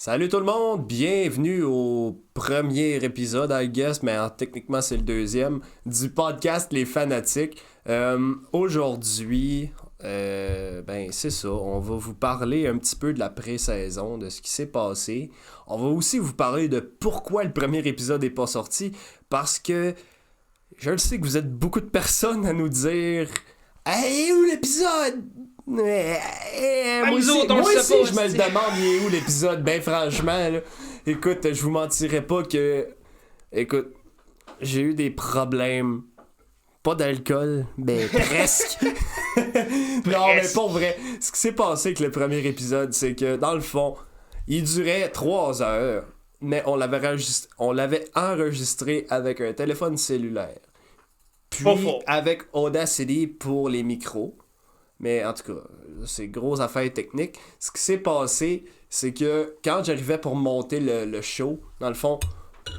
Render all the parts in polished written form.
Salut tout le monde, bienvenue au premier épisode, I guess, mais techniquement c'est le deuxième, du podcast Les Fanatiques. Aujourd'hui, c'est ça, on va vous parler un petit peu de la pré-saison, de ce qui s'est passé. On va aussi vous parler de pourquoi le premier épisode n'est pas sorti, parce que je le sais que vous êtes beaucoup de personnes à nous dire « Hey, où l'épisode? » Moi aussi, je me le demande, il est où l'épisode? Ben franchement, là, écoute, je vous mentirais pas que... Écoute, j'ai eu des problèmes. Pas d'alcool, mais presque. Non, mais pas vrai. Ce qui s'est passé avec le premier épisode, c'est que, dans le fond, il durait 3 heures, mais on l'avait enregistré avec un téléphone cellulaire. Puis, avec Audacity pour les micros. Mais en tout cas, c'est grosse affaire technique. Ce qui s'est passé, c'est que quand j'arrivais pour monter le show, dans le fond,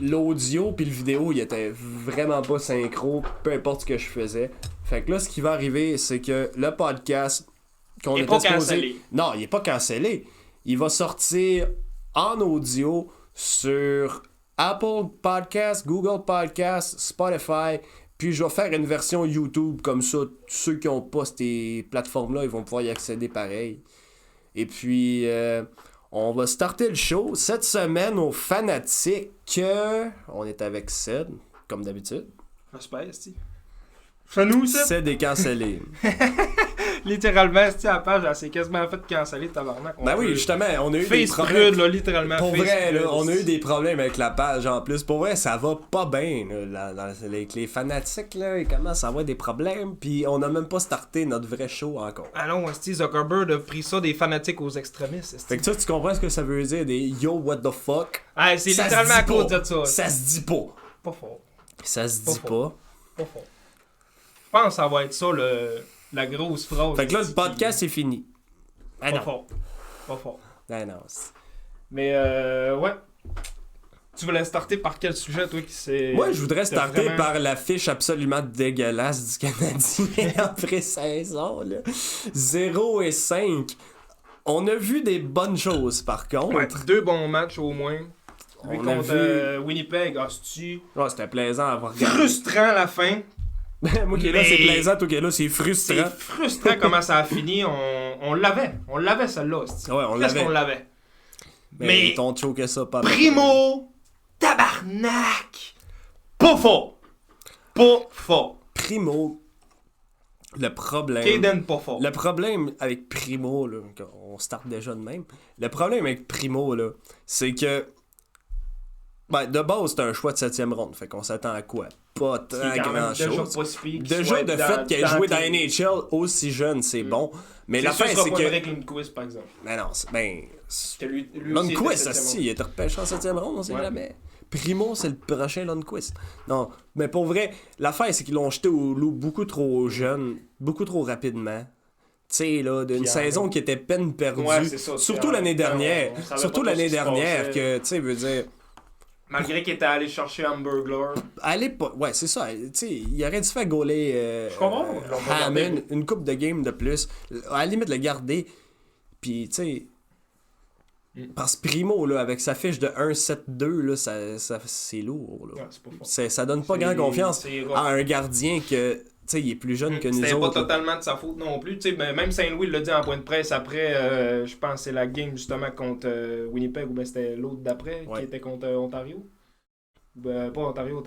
l'audio puis le vidéo, il était vraiment pas synchro, peu importe ce que je faisais. Fait que là, ce qui va arriver, c'est que le podcast qu'on était supposé... Non, il est pas cancellé. Il va sortir en audio sur Apple Podcasts, Google Podcasts, Spotify... Puis je vais faire une version YouTube, comme ça, ceux qui n'ont pas ces plateformes-là, ils vont pouvoir y accéder pareil. Et puis, on va starter le show cette semaine aux Fanatiques. On est avec Ced, comme d'habitude. J'espère, Steve. C'est nous, ça? Ced est cancellé. Littéralement, Steve, la page, elle s'est quasiment fait canceller, tabarnak. Ben oui, justement, on a eu des problèmes. Là, littéralement. Pour vrai, là, on a eu des problèmes avec la page en plus. Pour vrai, ça va pas bien. Avec les fanatiques, là, ils commencent à avoir des problèmes. Puis on a même pas starté notre vrai show encore. Ah non, Steve Zuckerberg a pris ça des fanatiques aux extrémistes. Fait que toi, tu comprends ce que ça veut dire, des yo, what the fuck? Ah, c'est littéralement à cause de ça. Ça se dit pas. Pas fort. Ça se dit pas. Pas fort. Je pense que ça va être ça, la grosse phrase. Fait que là, le podcast, c'est fini. Pas fort. Pas fort. Ben non. Mais, ouais. Tu voulais starter par quel sujet, toi, qui c'est... Moi, je voudrais starter par l'affiche absolument dégueulasse du Canadien en pré-saison, là. 0-5. On a vu des bonnes choses, par contre. Ouais, 2 bons matchs, au moins. Lui contre Winnipeg, hostie. Ouais, c'était plaisant à voir regarder. Frustrant, la fin. Moi qui est là, c'est plaisant, toi qui est là, c'est frustrant. C'est frustrant comment ça a fini. On l'avait celle-là. Ouais, on l'avait. Qu'est-ce qu'on l'avait? Mais ton choqué ça pas. Primo, tabarnak, pas fort. Primo, le problème... Kaden, pas fort. Le problème avec Primo, là, on start déjà de même. Le problème avec Primo, là, c'est que... Ben, de base, c'est un choix de 7e ronde. Fait qu'on s'attend à quoi? Pas tant grand-chose. Déjà, de fait qu'il ait joué dans NHL aussi jeune, c'est bon. Mais l'affaire, c'est que... avec Lundqvist, par exemple. Mais non, Lundqvist, il était repêché en 7e ronde, on sait jamais. Primo, c'est le prochain Lundqvist. Non, mais pour vrai, l'affaire, c'est qu'ils l'ont jeté au loup beaucoup trop jeune, beaucoup trop rapidement. Tu sais, là, d'une saison qui était peine perdue. Ouais, c'est ça, surtout l'année dernière. Surtout l'année dernière, que, tu sais, veut dire... Malgré qu'il était allé chercher Hamburglar. Ouais, c'est ça. T'sais, il aurait dû faire gauler Hammond une coupe de game de plus. À la limite, le garder. Puis, tu sais... Parce que Primo, là, avec sa fiche de 1-7-2, là, ça, c'est lourd. Là. Ouais, ça donne pas grand confiance à un gardien que... Tu sais, il est plus jeune que nous autres. C'était pas totalement de sa faute non plus. Tu sais, même Saint-Louis l'a dit en point de presse après, je pense que c'est la game justement contre Winnipeg, ou bien c'était l'autre d'après, qui était contre Ontario. Pas Ontario,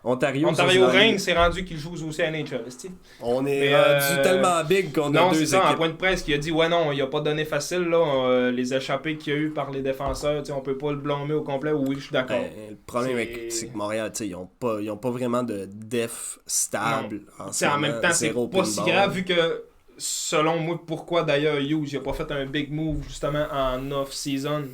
Ontario Reign, c'est rendu qu'il joue aussi à NHL. On est rendu tellement big qu'on a 2 équipes. Non, c'est ça, en point de presse, qui a dit, ouais non, il a pas donné facile, là, les échappées qu'il y a eu par les défenseurs, on peut pas le blâmer au complet, oui, je suis d'accord. Le problème c'est que Montréal, ils ont pas vraiment de def stable. En même temps, c'est pas si grave, vu que, selon moi, pourquoi d'ailleurs Hughes n'a pas fait un big move justement en off-season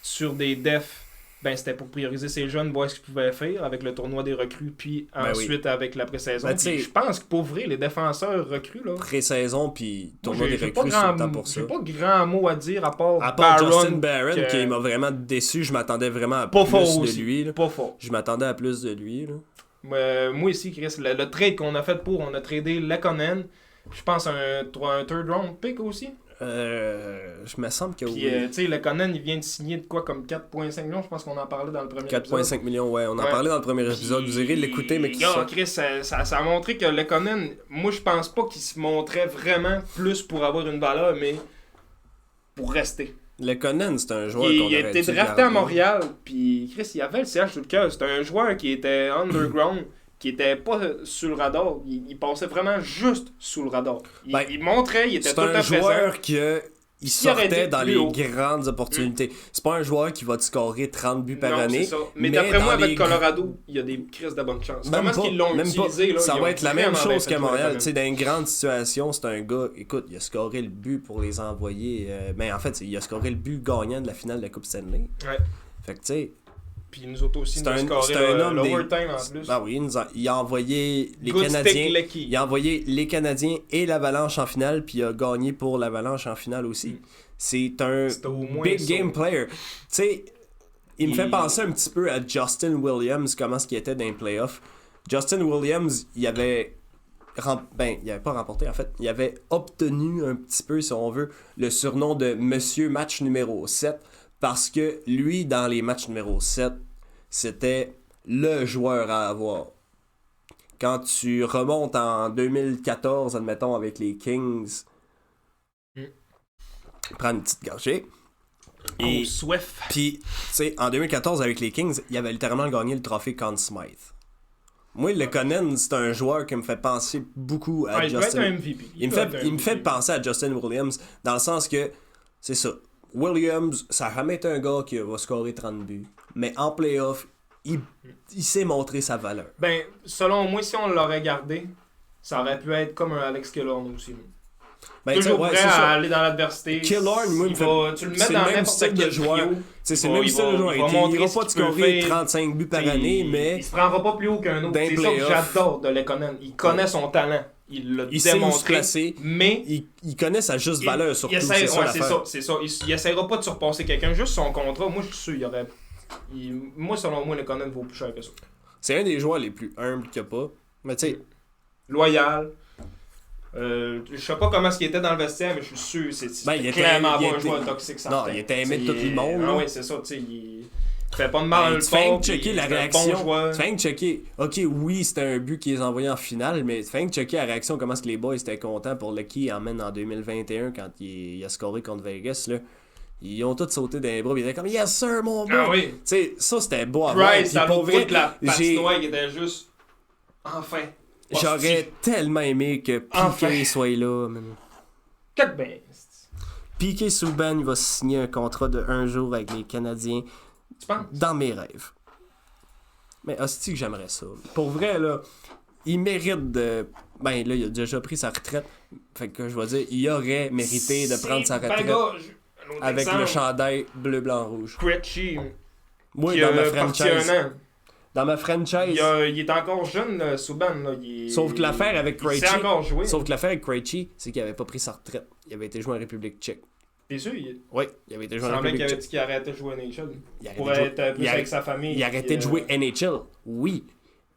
sur des defs. Ben, c'était pour prioriser ces jeunes, voir ce qu'ils pouvaient faire avec le tournoi des recrues, puis ensuite avec la pré-saison. Je pense que pour vrai, les défenseurs recrues, là... Pré-saison, puis tournoi des recrues, c'est le temps pour ça. J'ai pas grand mot à dire, à part Justin Barron, qui m'a vraiment déçu. Je m'attendais vraiment à plus de lui. Là. Pas fort. Je m'attendais à plus de lui. Là. Moi aussi, Chris, le trade qu'on a fait on a tradé Lekonen, je pense un third round pick aussi. Je me semble que Puis, oui. tu sais, le Conan, il vient de signer de quoi comme 4,5 millions, je pense qu'on en parlait dans le premier épisode. 4,5 millions, ouais. On en parlait dans le premier épisode. Vous irez l'écouter, mais qui ça? Chris, ça a montré que le Conan, moi, je pense pas qu'il se montrait vraiment plus pour avoir une valeur, mais pour rester. Le Conan, c'est un joueur qu'on Il aurait était dû drafté à garder. Montréal, puis Chris, il avait le CH sur le cœur. C'était un joueur qui était underground, qui était pas sur le radar. Il passait vraiment juste sous le radar. Il montrait, il était c'est tout le temps un présent. joueur qui il sortait dans les haut. grandes opportunités. C'est pas un joueur qui va te scorer 30 buts par année. C'est ça. Mais d'après moi, avec Colorado, il y a des crises de bonne chance. Comment est-ce qu'ils l'ont utilisé? Là, ça va être la même chose qu'à Montréal. Tu sais, dans une grande situation, c'est un gars, écoute, il a scoré le but pour les envoyer. Mais en fait, il a scoré le but gagnant de la finale de la Coupe Stanley. Ouais. Fait que tu sais. Puis nous autres aussi, c'est un homme l'overtime en plus. Ah oui, il a envoyé les Good Canadiens. Lecky. Il a envoyé les Canadiens et l'Avalanche en finale, puis il a gagné pour l'Avalanche en finale aussi. C'est un big game player. Tu sais, il me fait penser un petit peu à Justin Williams, comment ce qu'il était dans les playoffs. Justin Williams, il avait pas remporté en fait, il avait obtenu un petit peu, si on veut, le surnom de Monsieur Match numéro 7, parce que lui, dans les matchs numéro 7, c'était le joueur à avoir. Quand tu remontes en 2014, admettons, avec les Kings, prends une petite gorgée. Et Swift. Puis, tu sais, en 2014, avec les Kings, il avait littéralement gagné le trophée Conn Smythe. Moi, le Conan, c'est un joueur qui me fait penser beaucoup à Justin. Il peut être un MVP. Il me fait penser à Justin Williams, dans le sens que, c'est ça. Williams, ça a jamais été un gars qui va scorer 30 buts. Mais en playoff, il sait montrer sa valeur. Ben, selon moi, si on l'aurait gardé, ça aurait pu être comme unAlex Killorn aussi. Ben, toujours prêt à aller dans l'adversité. Killorn, moi, tu le mets dans n'importe quel joueur. C'est le même style de joueur. Il n'ira pas de scorer 35 buts par année, mais... Il se prendra pas plus haut qu'un autre. C'est ça que j'adore de Lekonen. Il connaît son talent. Il l'a démontré. Mais... Il connaît sa juste valeur, surtout. C'est ça. Il essaiera pas de surpasser quelqu'un. Juste son contrat, moi, je suis sûr, il y aurait... Moi, selon moi, Lekonen vaut plus cher que ça. C'est un des joueurs les plus humbles qu'il n'y a pas. Mais tu sais... Loyal. Je sais pas comment il était dans le vestiaire, mais je suis sûr c'était clairement pas un joueur toxique. Non, il était aimé de tout le monde. Ah oui, c'est ça, tu sais, il fait pas de mal tu fais checker la réaction. Tu fais checker, ok, oui, c'était un but qu'ils ont envoyé en finale, mais tu fais checker la réaction, comment est-ce que les boys étaient contents pour Lucky emmène en 2021 quand il a scoré contre Vegas, là. Ils ont tous sauté dans les bras, ils étaient comme yes sir, mon gars. Ah oui. Tu sais, ça c'était beau à voir. Price, ça l'autre bout de la patinoire qui était juste enfin. J'aurais tellement aimé que Piqué soit là. Quel ben. Piqué Subban, il va signer un contrat de 1 jour avec les Canadiens. Tu penses? Dans mes rêves. Mais hostie que j'aimerais ça. Pour vrai, là, il mérite de... Ben là, il a déjà pris sa retraite. Fait que je vais dire, il aurait mérité de prendre sa retraite avec le chandail bleu, blanc, rouge. Krejci. Moi, dans ma franchise... Dans ma franchise. Il est encore jeune, Subban. Sauf que l'affaire avec Krejci. Il sait encore jouer. Sauf que l'affaire avec Krejci, c'est qu'il avait pas pris sa retraite. Il avait été joué en République tchèque. T'es sûr? Oui, il avait été joué en République tchèque. Il semblait qu'il avait dit qu'il arrêtait de jouer NHL. Pour être plus avec sa famille. Il arrêtait de jouer NHL, oui.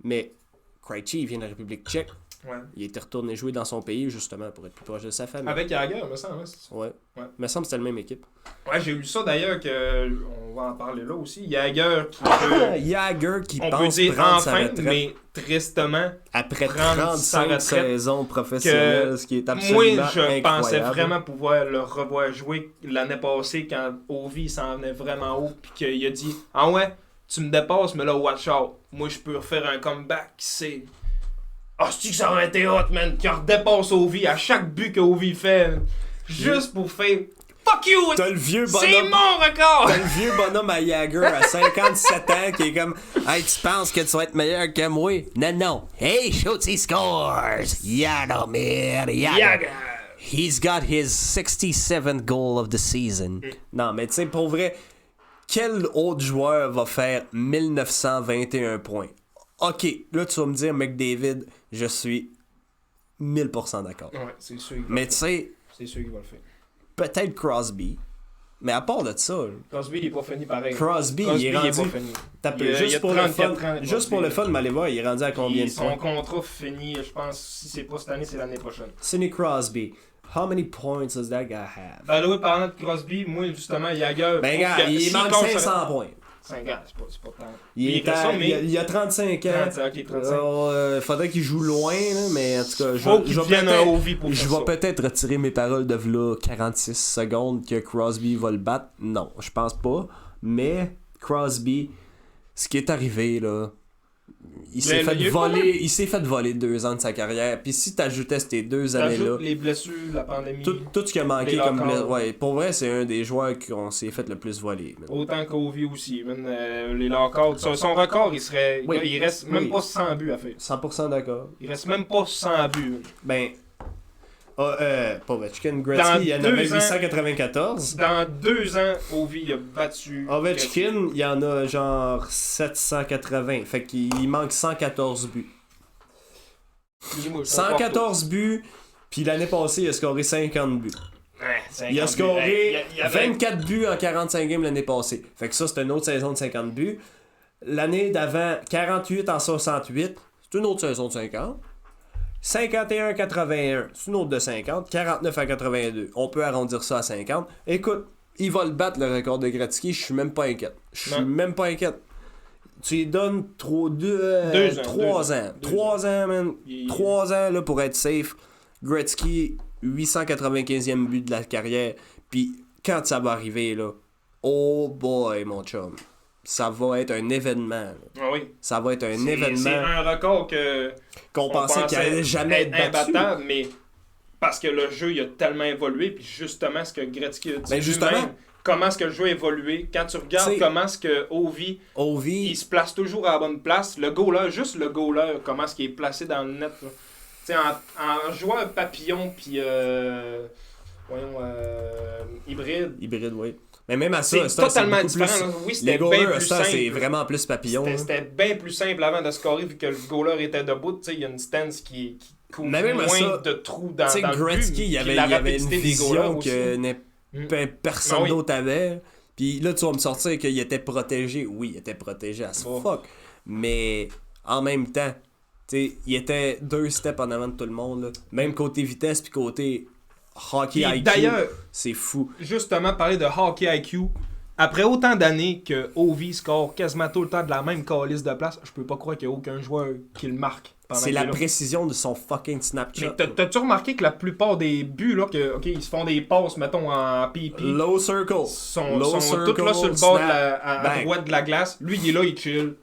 Mais Krejci, il vient de la République tchèque. Ouais. Il était retourné jouer dans son pays, justement, pour être plus proche de sa famille. Avec Jagger, me semble. Ouais. Me semble que c'était la même équipe. Ouais, j'ai lu ça d'ailleurs, on va en parler là aussi. Jagger qui on pense peut dire prendre enfin, sa retraite. Mais tristement, après 35 saisons professionnelles, ce qui est absolument moi, je incroyable. pensais vraiment pouvoir le revoir jouer l'année passée quand Ovi s'en venait vraiment haut, puis qu'il a dit « Ah ouais, tu me dépasses, mais là, watch out. Moi, je peux refaire un comeback, c'est... » Ah, c'est-tu que ça aurait été hot, man, qui redépasse Ovi à chaque but que Ovi fait, juste pour faire fuck you! T'as le vieux bonhomme. C'est mon record! T'as le vieux bonhomme à Jagger à 57 ans qui est comme hey, tu penses que tu vas être meilleur que moi? Non. Hey, shoot, he scores! Jaromir Jagr! He's got his 67th goal of the season. Non, mais tu sais, pour vrai, quel autre joueur va faire 1921 points? Ok, là tu vas me dire McDavid, je suis 1000% d'accord. Ouais, c'est sûr. Mais tu sais, c'est sûr qu'il va le faire. Peut-être Crosby. Mais à part de ça... Crosby, il est pas fini pareil. Crosby il est rendu... pas fini. Juste pour le fun, mais allez voir, il est rendu à combien de points? Son contrat fini, je pense, si c'est pas cette année, c'est l'année prochaine. Sidney Crosby. How many points does that guy have? Ben oui, parlant de Crosby, moi, justement, Jagger... Ben gars, il manque 500 points. 5 ans, c'est pas tant. Il a 35 ans. 35. Faudrait qu'il joue loin, là, mais en tout cas, je vais peut-être retirer mes paroles de v'là 46 secondes que Crosby va le battre. Non, je pense pas. Mais Crosby, ce qui est arrivé, là, il s'est fait voler 2 ans de sa carrière. Puis si t'ajoutais ces 2 années-là... les blessures, la pandémie... Tout ce qui a manqué comme blessure... Ouais, pour vrai, c'est un des joueurs qu'on s'est fait le plus voler. Man. Autant qu'Ovi aussi. Les lockouts... Son record, il serait... Oui. Il reste même pas 100 buts à faire. 100% d'accord. Il reste même pas 100 buts. Man. Ben... Ovechkin, Gretzky, il y en avait 894. Dans 2 ans, Ovi il a battu... Ovechkin, il y en a genre 780. Fait qu'il manque 114 buts. 114 buts, puis l'année passée, il a scoré 50 buts. Il a scoré 24 buts en 45 games l'année passée. Fait que ça, c'est une autre saison de 50 buts. L'année d'avant, 48 en 68. C'est une autre saison de 50. 51-81, c'est une autre de 50. 49-82, on peut arrondir ça à 50. Écoute, il va le battre le record de Gretzky, je suis même pas inquiète. Tu lui donnes 3 ans. 3 ans, man. 3 ans là, pour être safe. Gretzky, 895e but de la carrière. Puis quand ça va arriver, là, oh boy, mon chum. Ça va être un événement. Ah oui. Ça va être un événement. C'est un record qu'on pensait qu'il allait jamais être imbattable, mais parce que le jeu il a tellement évolué, puis justement ce que Gretzky a dit justement, comment est-ce que le jeu a évolué, quand tu regardes comment est-ce que Ovi il se place toujours à la bonne place, le goaler, comment est-ce qu'il est placé dans le net. En jouant un papillon, puis hybride, oui. Mais même à ça, c'est totalement différent. Oui, c'était bien plus simple. C'est vraiment plus papillon. C'était bien plus simple avant de scorer vu que le goaler était debout. Il y a une stance qui couvre moins de trous dans le but. Gretzky, il y avait une vision que personne d'autre avait. Puis là, tu vas me sortir qu'il était protégé. Oui, il était protégé à ce fuck. Mais en même temps, il était 2 steps en avant de tout le monde. Là. Même côté vitesse puis côté... Hockey IQ, d'ailleurs, c'est fou. Justement, parler de hockey IQ, après autant d'années que Ovi score quasiment tout le temps de la même calice de place, je peux pas croire qu'il y a aucun joueur qui le marque. C'est la précision de son fucking Snapchat. Mais t'as-tu remarqué que la plupart des buts, là, ils se font des passes, mettons, en PP. Low circle. Sont tous là sur le bord à droite de la glace. Lui, il est là, il chill.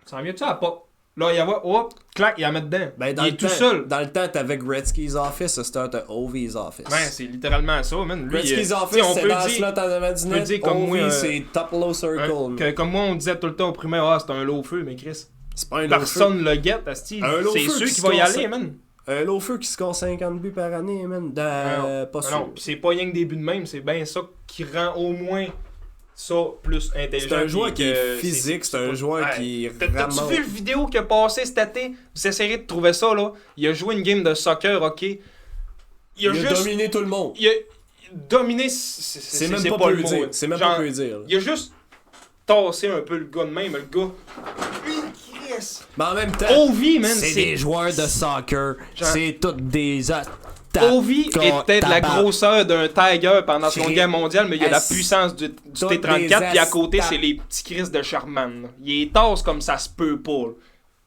Ça en vient-tu à pas? Là, il y a hop, clac, il la met dedans. Ben, il est tout seul. Dans le temps, t'avais Gretzky's Office, ça c'était un Ovi's Office. Ben, c'est littéralement ça, man. Gretzky's Office, c'est dans le slot en avant du net. Ovi, c'est top low circle. Comme moi, on disait tout le temps au primaire, c'est un low feu, mais Chris, c'est pas un personne le guette, asti. C'est ceux qui vont y aller, man. Un low feu qui score 50 buts par année, man. Pas sûr. Non, pis c'est pas rien que des buts de même, c'est bien ça qui rend au moins... ça plus intelligent. C'est un joueur qui est physique, c'est un joueur qui est vraiment... T'as-tu vu le vidéo qu'il a passé cet été? Vous essayerez de trouver ça, là. Il a joué une game de soccer, ok? Il a juste dominé tout le monde. Il a dominé... C'est même pas peu dire. C'est même pas peu dire. Il a juste tassé un peu le gars de même, le gars... Mais en même temps, Ovi, man, c'est des joueurs de soccer. C'est toutes des... Ovi était de la grosseur d'un Tiger pendant la Seconde Guerre mondiale, mais il y a la puissance du T-34, puis à côté, c'est les petits Chris de Charman. Il est tasse comme ça se peut pas.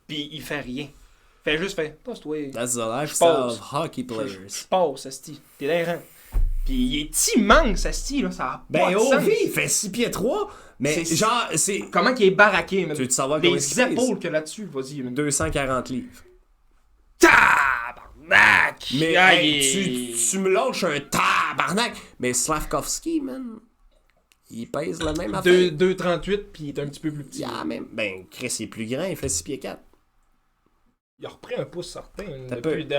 Puis il fait rien. Fait juste passe-toi. That's the lifestyle of hockey players. Je passe, asti. T'es l'air. Puis il est immense, asti, là. Ça a pas de sens. Ovi, il fait 6 pieds 3. Mais genre, c'est... Comment qu'il est baraqué, man. Tu veux savoir les épaules que là-dessus, vas-y. 240 livres. Tabarnak! Mais hey, tu me lâches un tabarnak! Mais Slavkovski, man, il pèse le même affaire. 2,38 puis il est un petit peu plus petit. Même. Ben, Chris, il est plus grand, il fait 6 pieds 4. Il a repris un pouce certain.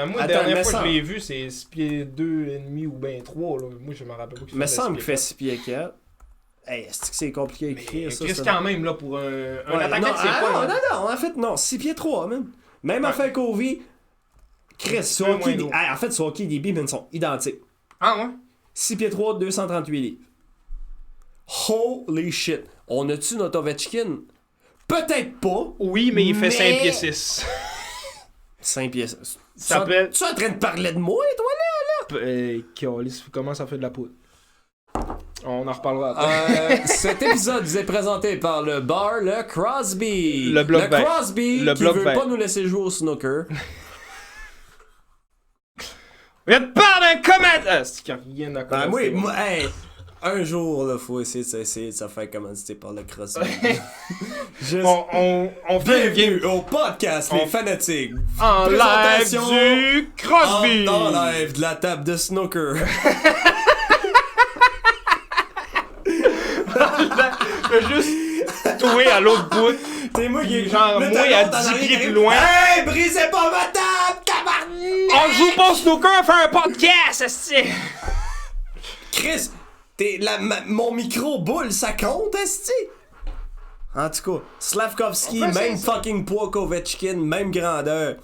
Moi, la dernière fois que je l'ai vu, c'est 6 pieds 2,5 ou ben 3. Là. Moi, je me rappelle pas qu'il me semble qu'il fait 6 pieds 4. Hey, est-ce que c'est compliqué à écrire ça? Chris, quand même, là, pour un attaquant, c'est pas... Non, en fait, non. 6 pieds 3, man. Même affaire qu'Ovi... Chris, en fait, Suzuki et DB, ils sont identiques. Ah ouais? 6 pieds 3, 238 livres. Holy shit. On a-tu notre Ovechkin? Peut-être pas. Oui, mais il fait 5 pieds 6. 5 pieds 6. Ça Tu es en train de parler de moi, toi, là? Comment ça fait de la poudre? On en reparlera après. Cet épisode vous est présenté par le bar Le Crosby. Le Bloc Vert. Crosby Le qui Bloc veut Vert. pas nous laisser jouer au snooker. Il te parle d'un comment... c'est qu'il n'y a rien à Ben commenter. moi, hey, un jour, là, faut essayer de se faire commanditer par le Crosby. Juste... On fait Bienvenue au podcast Les Fanatiques. en live Présentation du Crosby. En live de la table de snooker. Je veux juste trouver à l'autre bout. T'es moi qui Genre, moi, à 10 pieds plus loin. Hey, brisez pas ma table, tabarnak! On joue pas au snooker, on fait un podcast, esti. Chris, mon micro boule, ça compte, esti? En tout cas, Slavkovski, Ouais, même c'est ça. fucking poids qu'Ovechkin, même grandeur.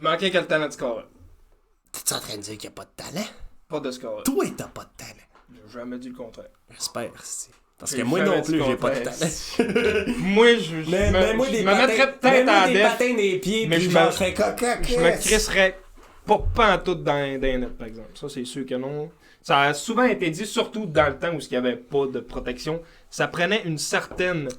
Il manquait que le talent de score. T'es-tu en train de dire qu'il n'y a pas de talent? Pas de score. Toi, t'as pas de talent. J'ai jamais dit le contraire. J'espère, esti. Parce que J'ai moi jamais non dit plus, le j'ai pas de contraire. talent. Moi, je Mets-moi me des mettrais peut-être à des def, patins des pieds, mais puis je genre, me- je ferais coca. je me crisserais pas en tout dans les net, par exemple. Ça, c'est sûr que non. Ça a souvent été dit, surtout dans le temps où il n'y avait pas de protection. Ça prenait une certaine...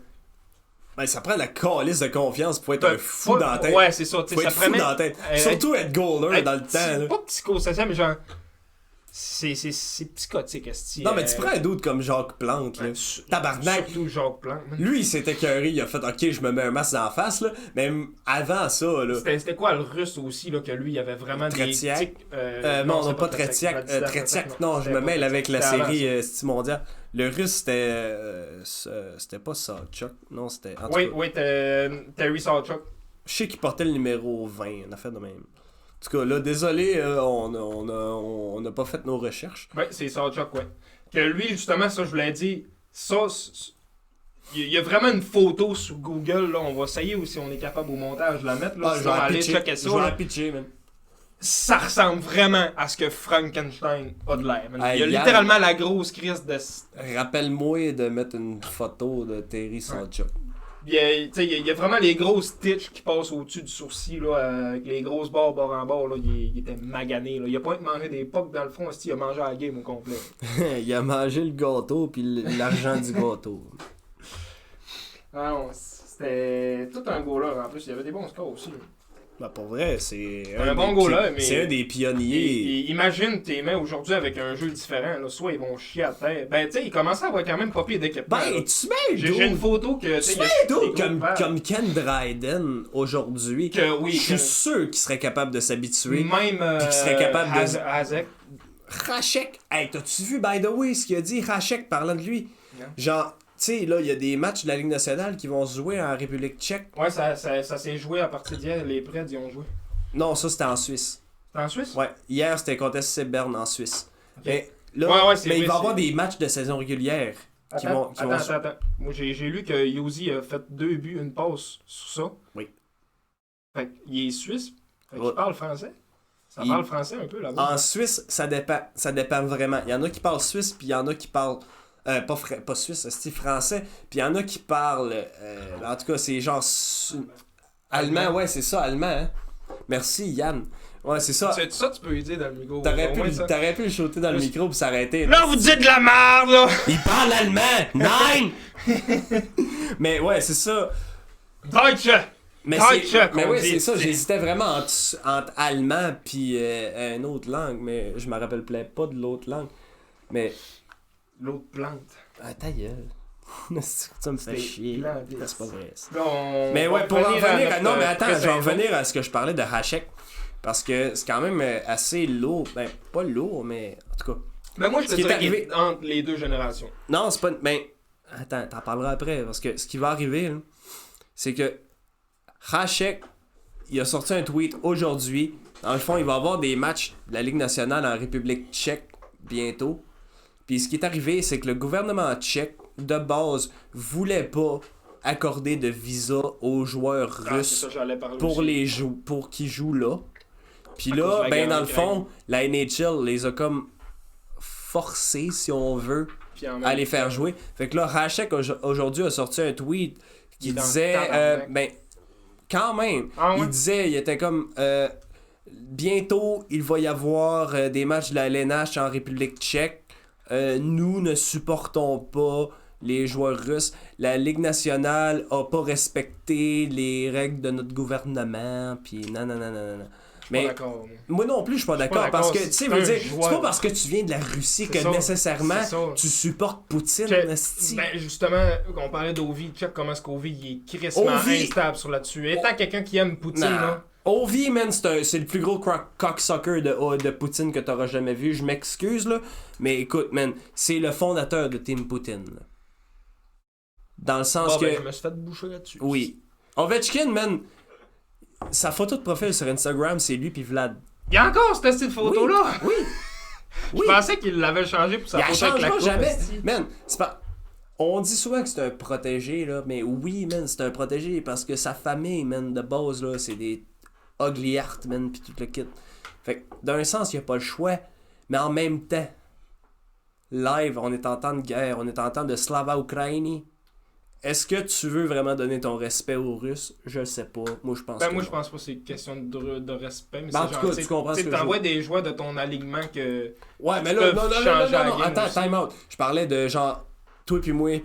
Ben, ça prend la calice de confiance pour être un fou dans la tête. Ouais, c'est ça. Tu Faut sais, ça être fou prenait... dans la tête. Surtout être goaler dans le temps. Là. Pas psychosocial, mais genre... C'est psychotique, esti. Non, mais tu prends un doute comme Jacques Plante, là. Tabarnak. Surtout Jacques Plante. man. Lui, il s'est écœuré, il a fait OK, je me mets un masque dans la face, là. Mais avant ça, là. C'était quoi le russe aussi, là, que lui, il avait vraiment Tretiak. des tics... Non, c'est pas Tretiak. Tretiak, non, je me mêle avec la série Style Mondial. Le russe, c'était pas Sawchuk. Non, c'était. En tout cas, Oui, Terry Sawchuk. je sais qu'il portait le numéro 20, une affaire de même. En tout cas, là, désolé, on n'a pas fait nos recherches. Oui, c'est Sawchuk, ouais. Que lui, justement, ça, je vous l'ai dit, ça, il y a vraiment une photo sur Google, là, on va essayer ou si on est capable au montage de la mettre, là, Ah, je sinon, vais la allez pitcher. checker Je ça, vais là. la pitcher, man. Ça ressemble vraiment à ce que Frankenstein a de l'air, man. Hey, Il y a Yann. littéralement la grosse crise de... Rappelle-moi de mettre une photo de Terry Sawchuk. Il y a vraiment les grosses stitches qui passent au-dessus du sourcil, là, avec les grosses barres bord en bord, là, il était magané, là. Il a pas mangé des pocs dans le fond, il a mangé à la game au complet. Il a mangé le gâteau puis l'argent du gâteau. Ah non, c'était tout un goaler en plus, il y avait des bons scores aussi. Ben, pour vrai, c'est Un bon des goaler, mais- c'est un des pionniers. Imagine tes mains aujourd'hui avec un jeu différent, là, soit ils vont chier à terre. Ben tu sais, il commençait à avoir quand même pas pire d'équipement. là. Ben, tu mets J'ai une photo que... Tu sais, mets il y a un des dude gros comme, pads. comme Ken Dryden aujourd'hui. Que oui, je suis que- sûr qu'il serait capable de s'habituer. Même Puis qui serait capable de- Hazek. Rachek, hey, t'as-tu vu, by the way, ce qu'il a dit, Rachek, parlant de lui? Non. Genre, tu sais, là, il y a des matchs de la Ligue nationale qui vont se jouer en République tchèque. Ouais, ça s'est joué à partir d'hier, les Preds y ont joué. Non, ça, c'était en Suisse. C'est en Suisse? Ouais, hier, c'était contre SC Berne en Suisse. Ok. Mais là, Ouais, c'est mais vrai, il va y avoir c'est- des matchs de saison régulière qui vont... Attends. Moi, j'ai lu que Yosi a fait 2 buts, une passe sur ça. Oui. Fait qu'il est suisse. Fait qu'il Ouais. parle français. Ça Il- parle français un peu là-bas. En Suisse, ça dépend vraiment. Il y en a qui parlent suisse, puis il y en a qui parlent... pas suisse, c'est français. Puis il y en a qui parlent... en tout cas, c'est genre... Allemand, ouais, c'est ça, allemand, hein. Merci, Yann. Ouais, c'est ça. C'est ça, tu peux lui dire dans le micro. T'aurais Au moins, ça. pu le shooter dans le micro puis s'arrêter. Là, vous dites de la merde, là! Il parle allemand! Nein! Mais ouais, c'est ça. Deutsche! Mais Deutsche, mais qu'on ouais, dit. c'est ça. J'hésitais vraiment entre allemand puis une autre langue, mais je me rappelle pas de l'autre langue. Mais. L'autre plante. Ah, ta gueule. Ça me fait C'est chier. plante. C'est pas vrai. Ça. Là, on Mais va ouais, pour en revenir à... notre, Non, mais attends, je vais pré-saison. revenir à ce que je parlais de Hachek. Parce que c'est quand même assez lourd. Ben, pas lourd, mais en tout cas. Ben moi, je te Ce qui est dirais qu'il arrivé- est entre les deux générations. Non, c'est pas... Ben, attends, t'en parleras après. Parce que ce qui va arriver, là, c'est que Hachek, il a sorti un tweet aujourd'hui. Dans le fond, il va y avoir des matchs de la Ligue nationale en République tchèque bientôt. Puis ce qui est arrivé, c'est que le gouvernement tchèque, de base, voulait pas accorder de visa aux joueurs Ah, c'est russes ça, j'allais parler pour aussi. pour qu'ils jouent là. Puis À cause de là, la ben guerre dans en le Ukraine. fond, la NHL les a comme forcés, si on veut, à les faire jouer. Fait que là, Hasek aujourd'hui a sorti un tweet qui disait quand même, il disait, il était comme bientôt il va y avoir des matchs de la LNH en République tchèque. Nous ne supportons pas les joueurs russes. La Ligue nationale a pas respecté les règles de notre gouvernement, puis non. Mais moi non plus, je suis pas d'accord. Parce que, tu sais, c'est pas parce que tu viens de la Russie que nécessairement tu supportes Poutine. Justement, on parlait d'Ovi. Check comment est-ce qu'Ovi il est crissement instable sur là-dessus. Étant quelqu'un qui aime Poutine, là. Ovi, man, c'est le plus gros cocksucker de Poutine que t'auras jamais vu. Je m'excuse, là. Mais écoute, man, c'est le fondateur de Team Poutine. Là. Dans le sens que... je me suis fait boucher là-dessus. Oui. Ovechkin, man... Sa photo de profil sur Instagram, c'est lui puis Vlad. Il y a encore cette photo-là? Oui. Je pensais qu'il l'avait changé pour sa photo avec la coupe. Jamais. Man, c'est pas... On dit souvent que c'est un protégé, là, mais oui, man, c'est un protégé parce que sa famille, man, de base, là, c'est des ugly art, man, pis tout le kit. Fait que, d'un sens, il n'y a pas le choix, mais en même temps, live, on est en temps de guerre, on est en temps de Slava-Ukraini. Est-ce que tu veux vraiment donner ton respect aux Russes? Je sais pas. Moi, je pense moi, je pense pas que c'est une question de respect. Mais en tout cas, tu comprends ce que t'envoies des joueurs de ton alignement que... Ouais, mais là, non. Attends, time out. Je parlais de genre, toi puis moi.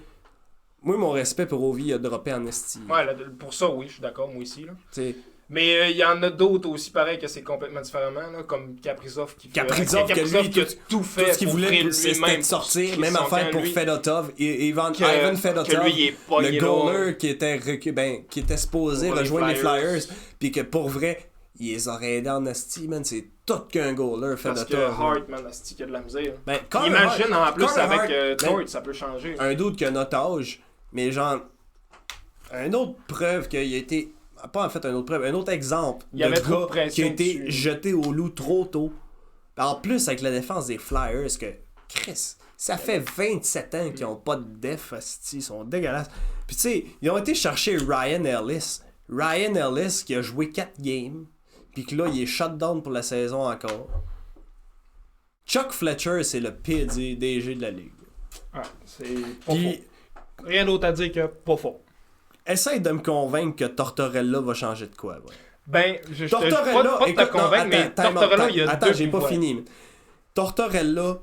Moi, mon respect pour Ovi a droppé en esti. Ouais, là, pour ça, oui, je suis d'accord, moi aussi. Là. T'sais, mais il y en a d'autres aussi, pareil, que c'est complètement différemment, là, comme Kaprizov qui a tout fait. Tout ce qu'il voulait, c'était de sortir. Même affaire pour Fedotov. Ivan Fedotov, le goaler qui était supposé rejoindre les Flyers. Puis que pour vrai, il les aurait aidés en asti, man. C'est tout qu'un goaler, Fedotov. Parce que Hart, man, asti, qui a de la misère. Imagine en plus avec Tort, ça peut changer. Un doute qui a notre âge, mais genre, une autre preuve qu'il a été... Pas en fait un autre exemple de gars qui a été jeté au loup trop tôt. En plus, avec la défense des Flyers, que Chris, ça fait 27 ans qu'ils n'ont pas de def, ils sont dégueulasses. Puis tu sais, ils ont été chercher Ryan Ellis. Ryan Ellis qui a joué 4 games, puis que là, il est shutdown pour la saison encore. Chuck Fletcher, c'est le pire DG de la Ligue. Ouais, c'est pas faux. Rien d'autre à dire que pas faux. Essaye de me convaincre que Tortorella va changer de quoi. Ouais. Ben, je pas te convaincre, mais Tortorella, il y a attends, j'ai pas fini. Tortorella,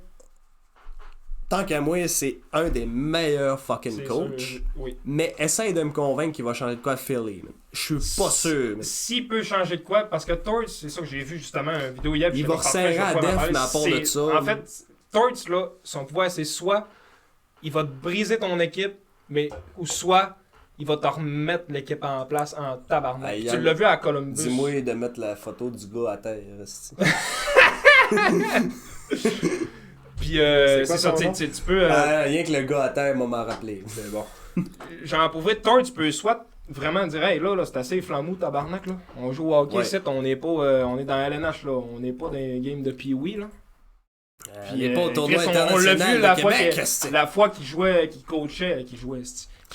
tant qu'à moi, c'est un des meilleurs fucking coachs. Oui. Mais essaye de me convaincre qu'il va changer de quoi à Philly. Je suis pas sûr. S'il peut changer de quoi, parce que Torts, c'est ça que j'ai vu justement une vidéo hier. Il va resserrer à Def, mais à part de ça. En fait, Torts, là, son pouvoir, c'est soit il va te briser ton équipe, ou soit il va te remettre l'équipe en place en tabarnak. Tu l'as vu à Columbus. Dis-moi de mettre la photo du gars à terre. Puis c'est ça, tu peux... rien que le gars à terre m'a m'en rappelé. C'est bon. Genre, pour vrai, Thor, tu peux soit vraiment dire, hey, là c'est assez flamou, tabarnak, là. On joue au hockey ici, on est pas... on est dans LNH, là. On n'est pas dans les games de Pee-Wee, là. Puis, il est pas au tournoi international. On l'a vu la fois qu'il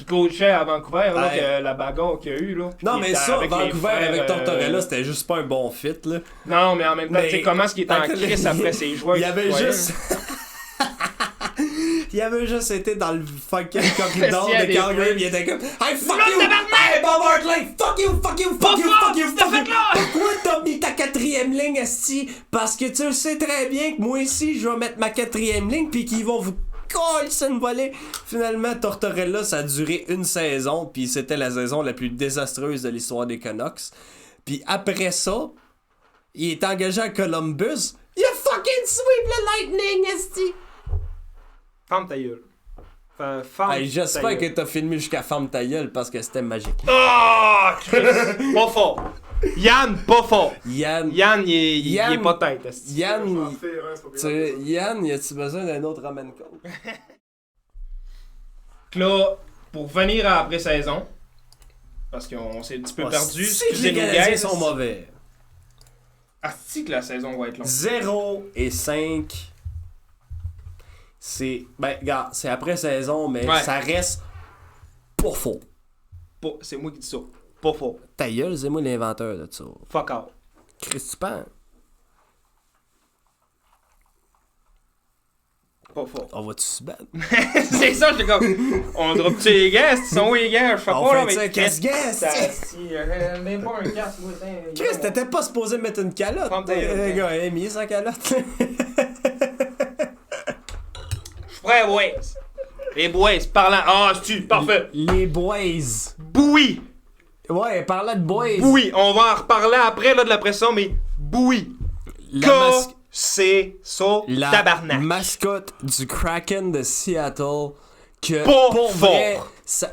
coachait à Vancouver, là, que la bagarre qu'il y a eu. Là, non, mais ça, Vancouver avec Tortorella, c'était juste pas un bon fit. Là. Non, mais en même temps, tu sais, comment est-ce qu'il était en crise après ses joueurs? Il y avait juste... Il avait juste été dans le fucking corridor de Calgary, il était comme hey, fuck you! Hey, Bob Hartley! Fuck you! Pourquoi t'as mis ta 4e ligne, esti? Parce que tu sais très bien que moi aussi, je vais mettre ma 4e ligne, puis qu'ils vont vous coller une volée. Finalement, Tortorella, ça a duré une saison, puis c'était la saison la plus désastreuse de l'histoire des Canucks. Puis après ça, il est engagé à Columbus. Il a fucking sweep le Lightning, esti! Ferme ta gueule. J'espère que t'as filmé jusqu'à Ferme ta gueule parce que c'était magique. Oh! Pas fort. Yann, pas fort. Yann, il est pas tête. Yann, y a-tu besoin d'un autre ramen coke? Là, pour venir à après-saison, parce qu'on s'est un petit peu perdu. Les Canadiens sont mauvais. Asti que la saison va être longue. 0-5. C'est. Ben, regarde, c'est après saison, mais ça reste pas faux. C'est moi qui dis ça. Pas faux. Ta gueule, c'est moi l'inventeur de ça. Fuck out. Chris, tu penses? Pas fort. On va-tu se battre? C'est ça, j'étais comme. On drop-tu les gars? Ils sont où les gars? Je sais pas, là, mais. Casse-guest! Même pas un casque, moi, Chris, t'étais pas supposé mettre une calotte. Le gars a mis sa calotte. Je suis prêt, boys. Les boys, parlant. Ah, c'est-tu? Parfait. Les boys. Bouillie. Ouais, parlant de boys. Bouillie. On va en reparler après, là, de la pression, mais bouillie. C'est ça, tabarnak. La mascotte du Kraken de Seattle. Que pas pour fort. vrai, ça...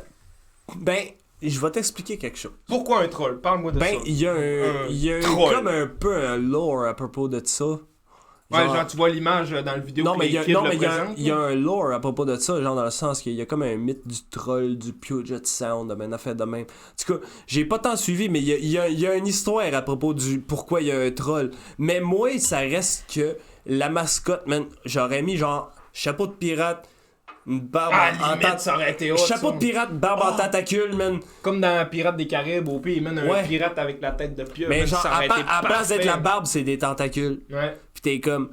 Ben, je vais t'expliquer quelque chose. Pourquoi un troll? Parle-moi de ça. Ben, il y a troll. comme un peu un lore à propos de ça. Ouais, genre tu vois l'image dans le vidéo non, que mais les kids le présentent. il y a un lore à propos de ça, genre dans le sens qu'il y a comme un mythe du troll, du Puget Sound, de une affaire de même. En tout cas, j'ai pas tant suivi, mais il y a une histoire à propos du pourquoi il y a un troll. Mais moi, ça reste que la mascotte, man, j'aurais mis genre chapeau de pirate, une barbe en limite, ça aurait été autre, chapeau ça. de pirate, barbe en tentacule, man. Comme dans Pirates des Caraïbes, au pays, ils mènent un pirate avec la tête de pieuvre. Mais genre, ça aurait été à place d'être parfait. la barbe, c'est des tentacules. Ouais. Pis t'es comme...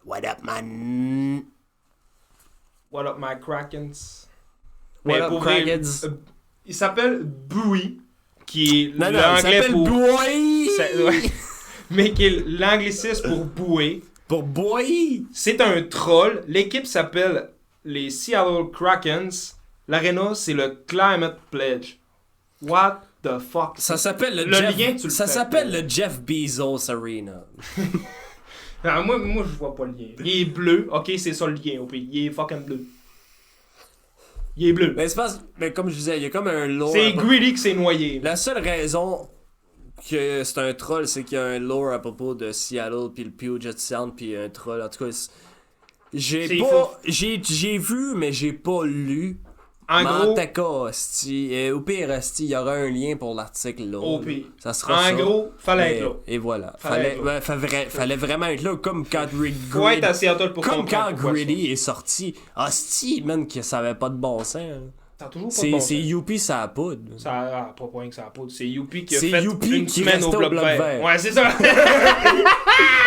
What up, man? What up, my Krakens? What Mais up, pour vrai, Krakens? il s'appelle Bowie, qui est Non, il l'anglais s'appelle pour... Boy! Ouais. Mais qui est l'anglicisme pour bouée. Pour Boy! C'est un troll. L'équipe s'appelle les Seattle Krakens. L'aréna, c'est le Climate Pledge. What the fuck? Ça s'appelle le lien, Jeff... tu le Ça fais s'appelle pas. le Jeff Bezos Arena. Alors, moi, je vois pas le lien. Il est bleu. Ok, c'est ça le lien au pays. Il est fucking bleu. Il est bleu. Mais c'est pas... Mais comme je disais, il y a comme un lore... C'est Greedy qui s'est noyé. La seule raison que c'est un troll, c'est qu'il y a un lore à propos de Seattle, puis le Puget Sound, puis un troll. En tout cas, C'est faux. J'ai vu, mais j'ai pas lu. En gros, Au pire, esti, il y aura un lien pour l'article là. Au pire. Ça sera ça. en gros, fallait être là. Et voilà. Fallait Fallait vraiment être là, comme quand Faut être à Seattle pour Comme comprendre quand pourquoi Greedy est sorti. Asti, man, que ça avait pas de bon sens. T'as toujours pas de bon C'est sens. Youpi, ça a poudre. Ça a pas point que ça a pas. C'est Youpi qui a C'est fait Youpi une qui semaine au restait bloc vert. Ouais, c'est ça.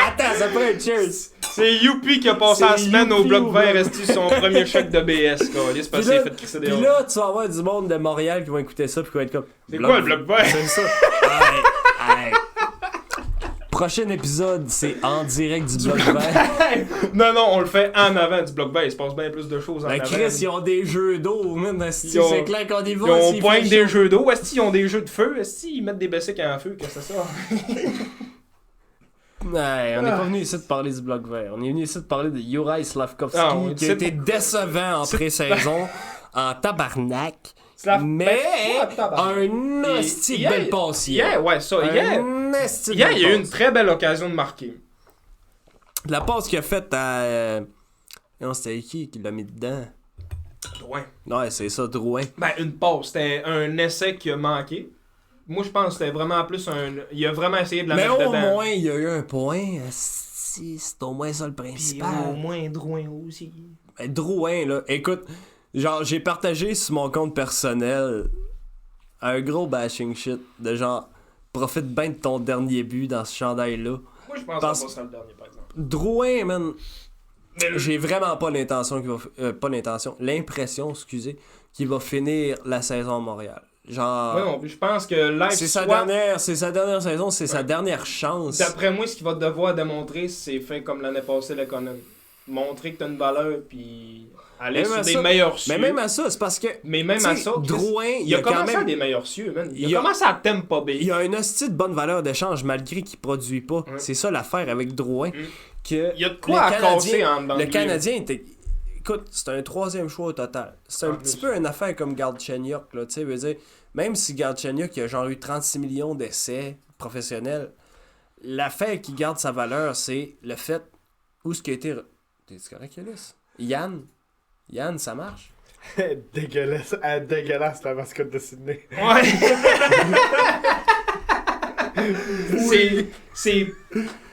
Attends, ça peut être cheers. C'est Youpi qui a passé C'est la semaine au Youpi bloc au vert, bloc. resti son premier chèque de BS, quoi. Il est passé, il a fait crisser des Puis là, tu vas avoir du monde de Montréal qui vont écouter ça puis qui vont être comme... C'est quoi le bloc vert? C'est ça. Hey. Prochain épisode, c'est en direct du bloc vert. Non, on le fait en avant du bloc vert. Il se passe bien plus de choses en Ben avant. Chris, ils ont des jeux d'eau, man. esti, Ils ont- c'est clair qu'on y va. Ils ont s'il pointe fait des chaud. jeux d'eau. Est-ce qu'ils ont des jeux de feu? Est-ce qu'ils mettent des bessiques en feu? Qu'est-ce que c'est ça? Ouais, on n'est pas venu ici de parler du bloc vert. On est venu ici de parler de Juraj Slavkovski on est qui a ici été décevant en pré-saison, en tabarnak. Mais un hostie de belle passe hier. Hier, ouais, ça. Hier, Un hostie de il y a belle eu une passe. très belle occasion de marquer. La passe qu'il a faite à... Non, c'était qui l'a mis dedans? Drouin. Ouais, c'est ça, Drouin. Ben, une passe. C'était un essai qui a manqué. Moi, je pense que c'était vraiment plus un... Il a vraiment essayé de la Mais mettre au dedans. moins, il y a eu un point. Si, c'est au moins ça le Puis principal. au moins Drouin aussi. Ben, Drouin, là, écoute, genre, j'ai partagé sur mon compte personnel un gros bashing shit de genre, profite bien de ton dernier but dans ce chandail-là. Moi, je pense Parce- que ça sera le dernier, par exemple. Drouin, man, Mais le- j'ai vraiment pas l'intention qu'il va... pas l'intention, l'impression, excusez, qu'il va finir la saison à Montréal. Genre... Ouais, non, puis je pense que live c'est sa swap, dernière saison, c'est sa Ouais. dernière chance. d'après moi, ce qu'il va devoir démontrer, c'est fait comme l'année passée, le Conan. Montrer que t'as une valeur, puis aller Même sur à des ça- meilleurs cieux. Mais même à ça, c'est parce que... Mais même tu à sais, ça, Chris, Drouin, il a quand commencé à même... des meilleurs cieux, man. Il il a a- commencé à Tampa Bay. Il y a une hostie de bonne valeur d'échange malgré qu'il produit pas. Ouais. C'est ça l'affaire avec Drouin. Il y a de quoi à casser en dedans de Le lui. Canadien était... Écoute, c'est un troisième choix au total. C'est un En petit plus. peu une affaire comme Galchenyuk, là, tu sais, veut dire, même si Galchenyuk a genre eu 36 millions d'essais professionnels, l'affaire qui garde sa valeur, c'est le fait où ce qui a été... T'es correct, Yalis? Yann, ça marche? Dégueulasse, dégueulasse la mascotte de Sydney. Ouais. C'est...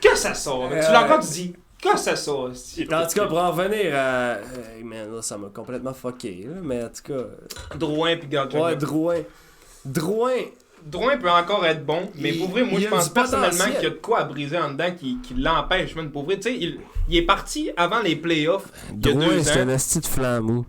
Que ça sort? Tu l'as encore dit. Que ça sort? En tout cas, pour en revenir à... man, là, ça m'a complètement fucké, là, mais en tout cas... Drouin pis Galchenyuk. Ouais, Drouin. Drouin, Drouin peut encore être bon, mais pour vrai, moi je pense personnellement qu'il y a de quoi à briser en dedans qui l'empêche. Man. Pour vrai, tu sais, il est parti avant les playoffs. Drouin, c'est un asti de flambeau.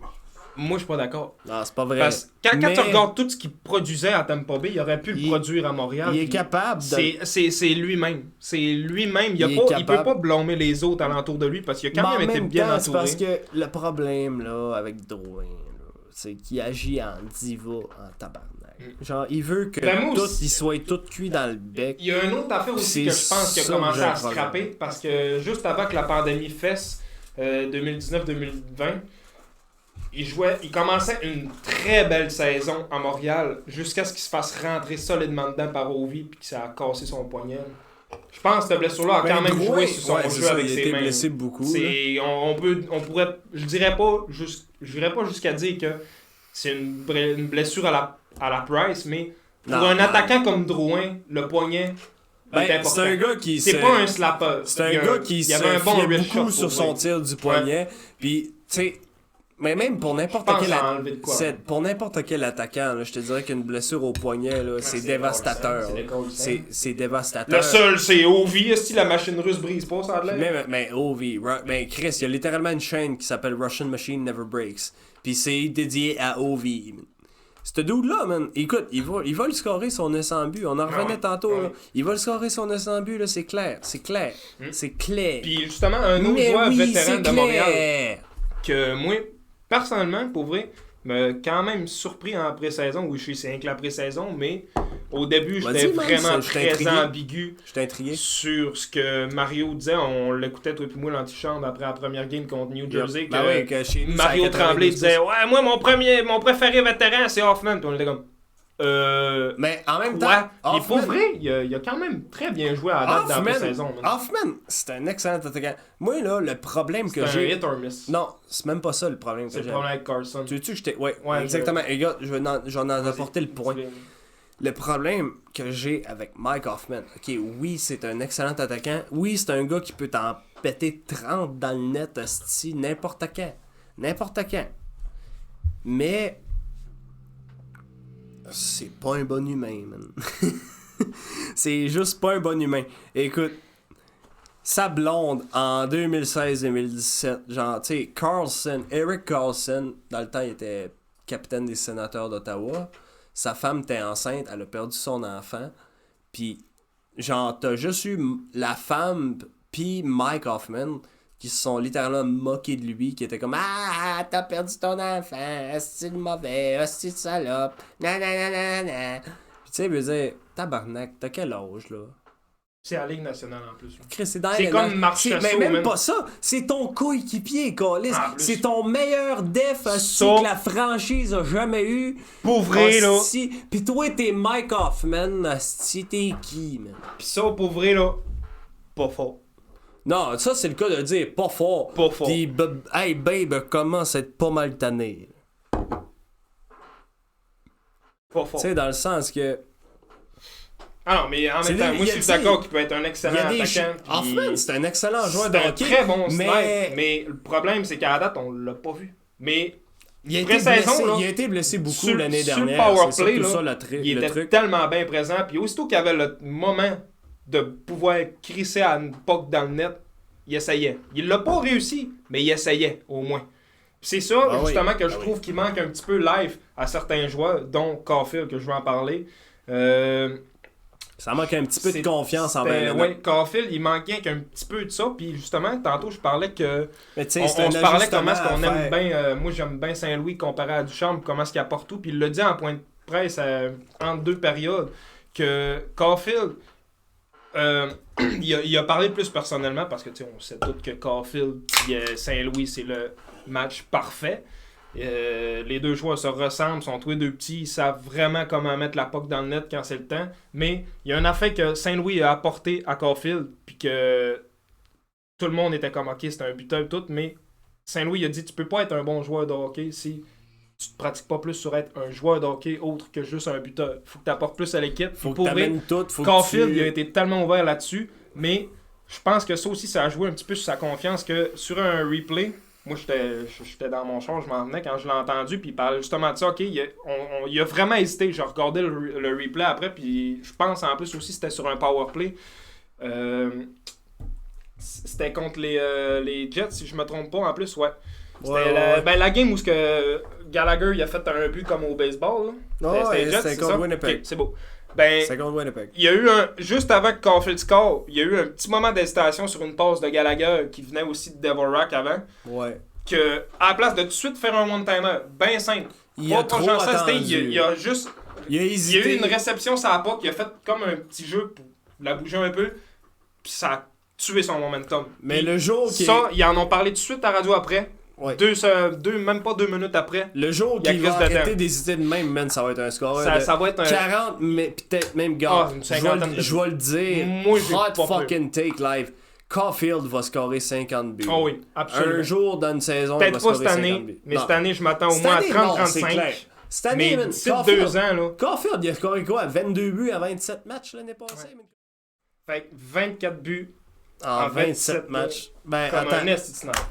Moi, je suis pas d'accord. Non, c'est pas vrai. Parce que quand tu regardes tout ce qu'il produisait à Tampa Bay, il aurait pu le produire à Montréal. Il est capable de... C'est lui-même. C'est lui-même. Il peut pas blâmer les autres alentour de lui parce qu'il a quand même été bien entouré. C'est parce que le problème là, avec Drouin, c'est qu'il agit en diva, en tabarnak. Genre, il veut que il soit tout cuit dans le bec. Il y a une autre affaire aussi que je pense qu'il a commencé à scraper parce que juste avant que la pandémie fesse 2019-2020, il commençait une très belle saison à Montréal jusqu'à ce qu'il se fasse rentrer solidement dedans par Ovi puis que ça a cassé son poignet. Je pense que cette blessure-là a quand même joué sur son jeu avec ses mains. Il a été blessé beaucoup. On pourrait, je dirais pas jusqu'à dire que c'est une blessure à la Price, mais pour un attaquant comme Drouin, le poignet est important. C'est un gars qui c'est pas un slapper. C'est un gars qui se fiait beaucoup sur son tir du poignet. Puis, tu sais, mais même pour n'importe quel attaquant, là, je te dirais qu'une blessure au poignet, là, c'est dévastateur. C'est dévastateur. Le seul, c'est Ovi. Est-ce que la machine russe brise pas, ça a l'air? Mais Ovi, Chris, il y a littéralement une chaîne qui s'appelle Russian Machine Never Breaks. Puis c'est dédié à Ovi. Ce dude-là, man, écoute, il va le scorer son 900 buts. On en revenait tantôt. Là. Il va le scorer son 900 buts, là, c'est clair. C'est clair. Puis justement, un autre joueur vétéran de Montréal que moi, personnellement, pour vrai, m'a quand même surpris en pré-saison. Oui, je suis c'est que la pré-saison, mais au début, j'étais vraiment très ambigu sur ce que Mario disait. On l'écoutait, toi et moi, l'antichambre, après la première game contre New Jersey. Que Mario Tremblay disait « Ouais, moi, mon préféré vétéran, c'est Hoffman. » Puis on était comme... Mais en même temps, Hoffman, pour vrai, il a quand même très bien joué à la date dans la saison. Hoffman, c'est un excellent attaquant. Moi, là, le problème que j'ai... C'est un hit or miss. Non, c'est même pas ça le problème que j'ai. C'est le problème avec Carson. Tu veux-tu que je t'ai... Ouais, exactement. Et gars, j'en ai apporté le point. Le problème que j'ai avec Mike Hoffman, ok, oui, c'est un excellent attaquant. Oui, c'est un gars qui peut t'en péter 30 dans le net, hostie, n'importe quand. Mais... c'est pas un bon humain, man. C'est juste pas un bon humain. Écoute, sa blonde, en 2016-2017, genre, tu sais, Eric Carlson, dans le temps, il était capitaine des Sénateurs d'Ottawa. Sa femme était enceinte, elle a perdu son enfant. Puis, genre, t'as juste eu la femme puis Mike Hoffman qui se sont littéralement moqués de lui, qui étaient comme « Ah, t'as perdu ton enfant, c'est mauvais, c'est salope, nanana. » Puis tu sais, il veut dire « Tabarnak, t'as quel âge, là? » C'est la Ligue nationale en plus. C'est comme Marchessault. Mais même pas ça. C'est ton coéquipier, Colis. C'est ton meilleur def que la franchise a jamais eu. Pour vrai, là. Pis toi, t'es Mike Hoffman. T'es qui, man? Pis ça, pour vrai, là, pas fort. Non, ça, c'est le cas de dire pas fort. Pas fort. Pis, hey, babe, commence à être pas mal tanné. Pas fort. Tu sais, dans le sens que... Ah non, mais en même temps, moi je suis d'accord qu'il peut être un excellent attaquant. Hoffman, c'est un excellent joueur de hockey. C'est un très bon sniper, mais le problème c'est qu'à la date, on l'a pas vu. Mais il a été blessé beaucoup l'année dernière. Sur le powerplay, il était tellement bien présent. Puis aussitôt qu'il y avait le moment de pouvoir crisser à une puck dans le net, il essayait. Il l'a pas réussi, mais il essayait au moins. C'est ça, justement, que je trouve qu'il manque un petit peu live à certains joueurs, dont Caulfield, que je vais en parler. Ça manque un petit peu de confiance envers lui. Oui, Caulfield, il manquait qu'un petit peu de ça. Puis justement, tantôt, je parlais que... Mais on se parlait comment est-ce qu'on aime bien... moi, j'aime bien Saint-Louis comparé à Duchamp, comment est-ce qu'il apporte tout. Puis il l'a dit en point de presse entre deux périodes, que Caulfield... il a parlé plus personnellement, parce que on sait tous que Caulfield et Saint-Louis, c'est le match parfait. Les deux joueurs se ressemblent, sont tous les deux petits, ils savent vraiment comment mettre la puck dans le net quand c'est le temps. Mais il y a un affaire que Saint-Louis a apporté à Caulfield, puis que tout le monde était comme ok, c'est un buteur tout, mais Saint-Louis a dit tu peux pas être un bon joueur de hockey si tu te pratiques pas plus sur être un joueur de hockey autre que juste un buteur. Faut que tu apportes plus à l'équipe. Faut que t'amènes tout. Caulfield il a été tellement ouvert là-dessus, mais je pense que ça aussi ça a joué un petit peu sur sa confiance que sur un replay, moi, j'étais dans mon char, je m'en venais quand je l'ai entendu, puis il parlait justement de ça. OK, il a vraiment hésité. Je regardais le replay après, puis je pense en plus aussi c'était sur un power play. C'était contre les Jets, si je me trompe pas, en plus, ouais. C'était la game où Gallagher il a fait un but comme au baseball. C'était les Jets, c'est contre Winnipeg. Okay, c'est beau. C'est contre Winnipeg. Il y a eu juste avant que Caulfield score, il y a eu un petit moment d'hésitation sur une passe de Gallagher qui venait aussi de Devorak avant. Ouais. Que, à la place de tout de suite faire un one-timer, bien simple. Il a trop attendu. Il a juste... Il a hésité. Il y a eu une réception sur la POC, il a fait comme un petit jeu pour la bouger un peu, puis ça a tué son momentum. Mais puis, le jour ça, ils en ont parlé tout de suite à la radio après. Ouais. Même pas 2 minutes après. Le jour qu'il va arrêter d'hésiter de même, man, ça va être un score. Ça va être un... 40, mais peut-être même, gars. Je vais le dire. Moi, hot fucking take live. Caulfield va scorer 50 buts. Oh oui, absolument. Un jour dans une saison, il va scorer 50 buts. Mais cette année, je m'attends au moins à 30-35. Cette année, mais d'ici 2 ans, là. Caulfield, il a scoré quoi? 22 buts à 27 matchs l'année passée? Ouais. Fait 24 buts. En 27 matchs.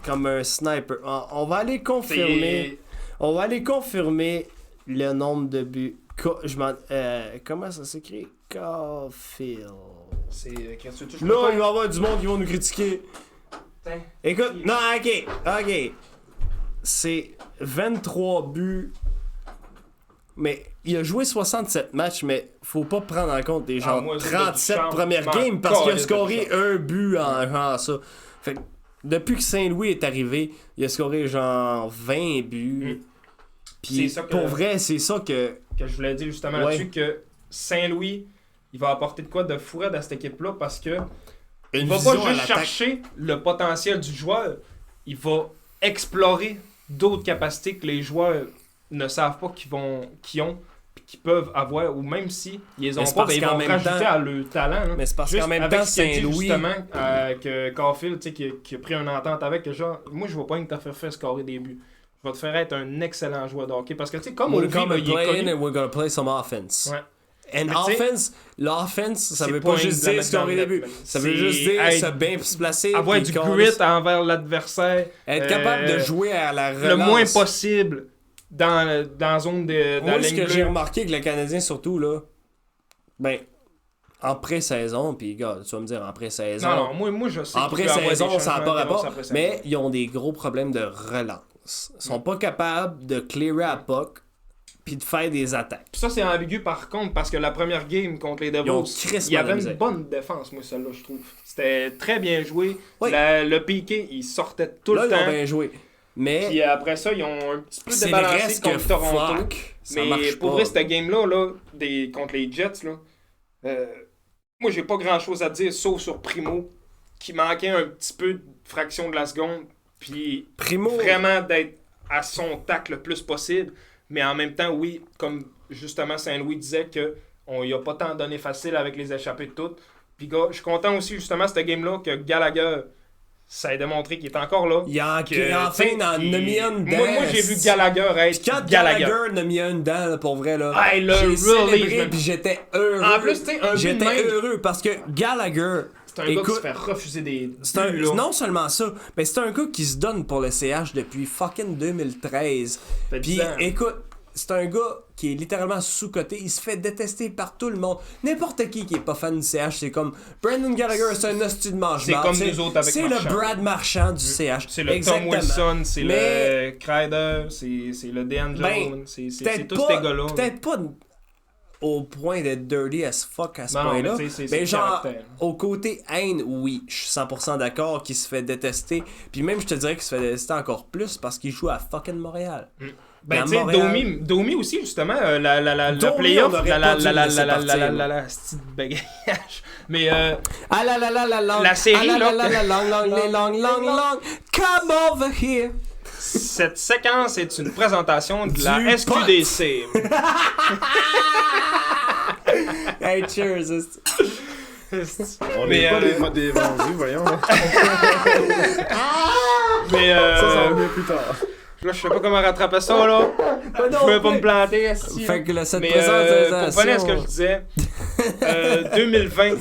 Comme un sniper. On va aller confirmer. On va aller confirmer le nombre de buts. Comment ça s'écrit? Caulfield. Là, il va y avoir du monde qui va nous critiquer. Écoute, non, ok. C'est 23 buts. Mais il a joué 67 matchs, mais faut pas prendre en compte des genre 37 premières games parce qu'il a scoré un but en genre ça. Fait que depuis que Saint-Louis est arrivé, il a scoré genre 20 buts. Puis pour vrai, c'est ça que je voulais dire justement là-dessus, que Saint-Louis, il va apporter de quoi de fou à cette équipe-là parce que il va pas juste chercher le potentiel du joueur, il va explorer d'autres capacités que les joueurs ne savent pas qu'ils ont puis qu'ils peuvent avoir, ou même si ils les ont pas, ben ils vont rajouter à leur talent. Hein. Mais c'est parce qu'en même temps, Saint-Louis... justement, que Caulfield, qui a pris une entente avec, que genre, moi je veux pas que te faire scorer des buts. Je vais te faire être un excellent joueur de hockey. Parce que tu sais, comme we're gonna play in and we're gonna play some offense. Ouais. And l'offense, ça veut pas juste dire scorer des buts. Ça veut juste dire se bien se placer. Avoir du grit envers l'adversaire. Être capable de jouer à la relance. Le moins possible dans la zone de la ligne ce que j'ai remarqué que le Canadien, surtout, là, ben, en pré-saison, puis gars, tu vas me dire en pré-saison. Non, moi je sais. En pré-saison, ça n'a pas rapport. Mais ils ont des gros problèmes de relance. Ils sont pas capables de clearer à puck puis de faire des attaques. Puis ça, c'est ambigu par contre, parce que la première game contre les Devils, il y avait une bonne défense, moi, celle-là, je trouve. C'était très bien joué. Oui. Le piqué, il sortait tout le temps. Ils ont bien joué. Mais puis après ça, ils ont un petit peu débalancé contre Toronto. Mais pour vrai, cette game-là, contre les Jets, là, moi, j'ai pas grand-chose à dire, sauf sur Primo, qui manquait un petit peu de fraction de la seconde. Puis vraiment d'être à son tac le plus possible. Mais en même temps, oui, comme justement Saint-Louis disait qu'on n'y a pas tant donné facile avec les échappées de toutes. Puis gars, je suis content aussi justement cette game-là que Gallagher, ça a démontré qu'il est encore là. Il a enfin en mis une dent. Moi j'ai vu Gallagher être quand Gallagher en a mis une dent, là, pour vrai, là, j'ai célébré puis j'étais heureux. En plus, j'étais heureux parce que Gallagher... C'est un gars qui se fait refuser des buts, non seulement ça, mais c'est un gars qui se donne pour le CH depuis fucking 2013. Puis écoute, c'est un gars qui est littéralement sous-coté. Il se fait détester par tout le monde. N'importe qui est pas fan du CH, c'est comme Brendan Gallagher, c'est un hostie de mange-marde. C'est comme nous autres avec Marchand. C'est le Brad Marchand du CH. C'est le Tom Wilson, c'est le Kreider, c'est le DeAngelo. C'est tous ces gars-là. Peut-être pas au point d'être dirty as fuck à ce point-là. Mais genre, au côté haine, oui, je suis 100% d'accord qu'il se fait détester. Puis même, je te dirais qu'il se fait détester encore plus parce qu'il joue à fucking Montréal. Ben, tu sais, Domi aussi, justement, le playoff, la petite bagage. Mais, la série, long, come over here. Cette séquence est une présentation de la SQDC. Hey, cheers. On n'est pas des vendus, voyons. Mais ça va bien plus tard. Là, je sais pas comment rattraper ça, là. Je veux pas me planter. Fait que cette présentation... pour finir ce que je disais, 2020,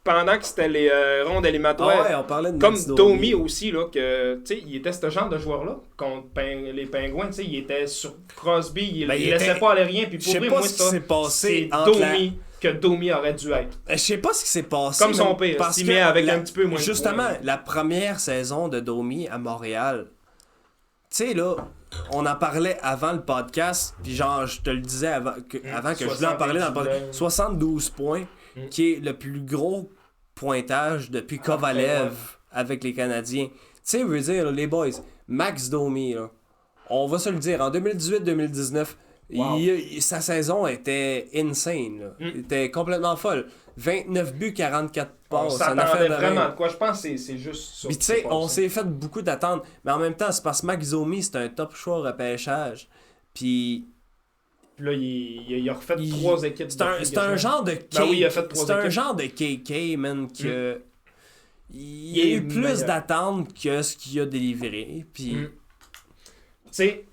pendant que c'était les rondes éliminatoires. Ah ouais, on parlait de comme Max Domi aussi, là, que, tu sais, il était ce genre de joueur-là contre les Pingouins, tu sais, il était sur Crosby, il laissait pas aller rien, puis pour vrai, moi, ça, c'est Domi que Domi aurait dû être. Je sais pas ce qui s'est passé. Comme son père, s'il met avec un petit peu moins justement, la première saison de Domi à Montréal, tu sais, là, on en parlait avant le podcast, puis genre, je te le disais avant que je voulais en parler dans le podcast. 72 points, qui est le plus gros pointage depuis Kovalev avec les Canadiens. Tu sais, je veux dire, là, les boys, Max Domi, là, on va se le dire, en 2018-2019, sa saison était insane. Là. Elle était complètement folle. 29 buts, 44 passes. On s'attendait vraiment de quoi. Je pense que c'est juste ça. Puis tu sais, on s'est fait beaucoup d'attentes. Mais en même temps, c'est parce que Max Domi, c'est un top choix au repêchage. Puis là, il a refait 3 équipes. C'est un genre de KK. Ben oui, il a fait 3 c'est équipes. un genre de KK, man, que... Il y a eu plus d'attentes que ce qu'il a délivré. Puis... Tu sais...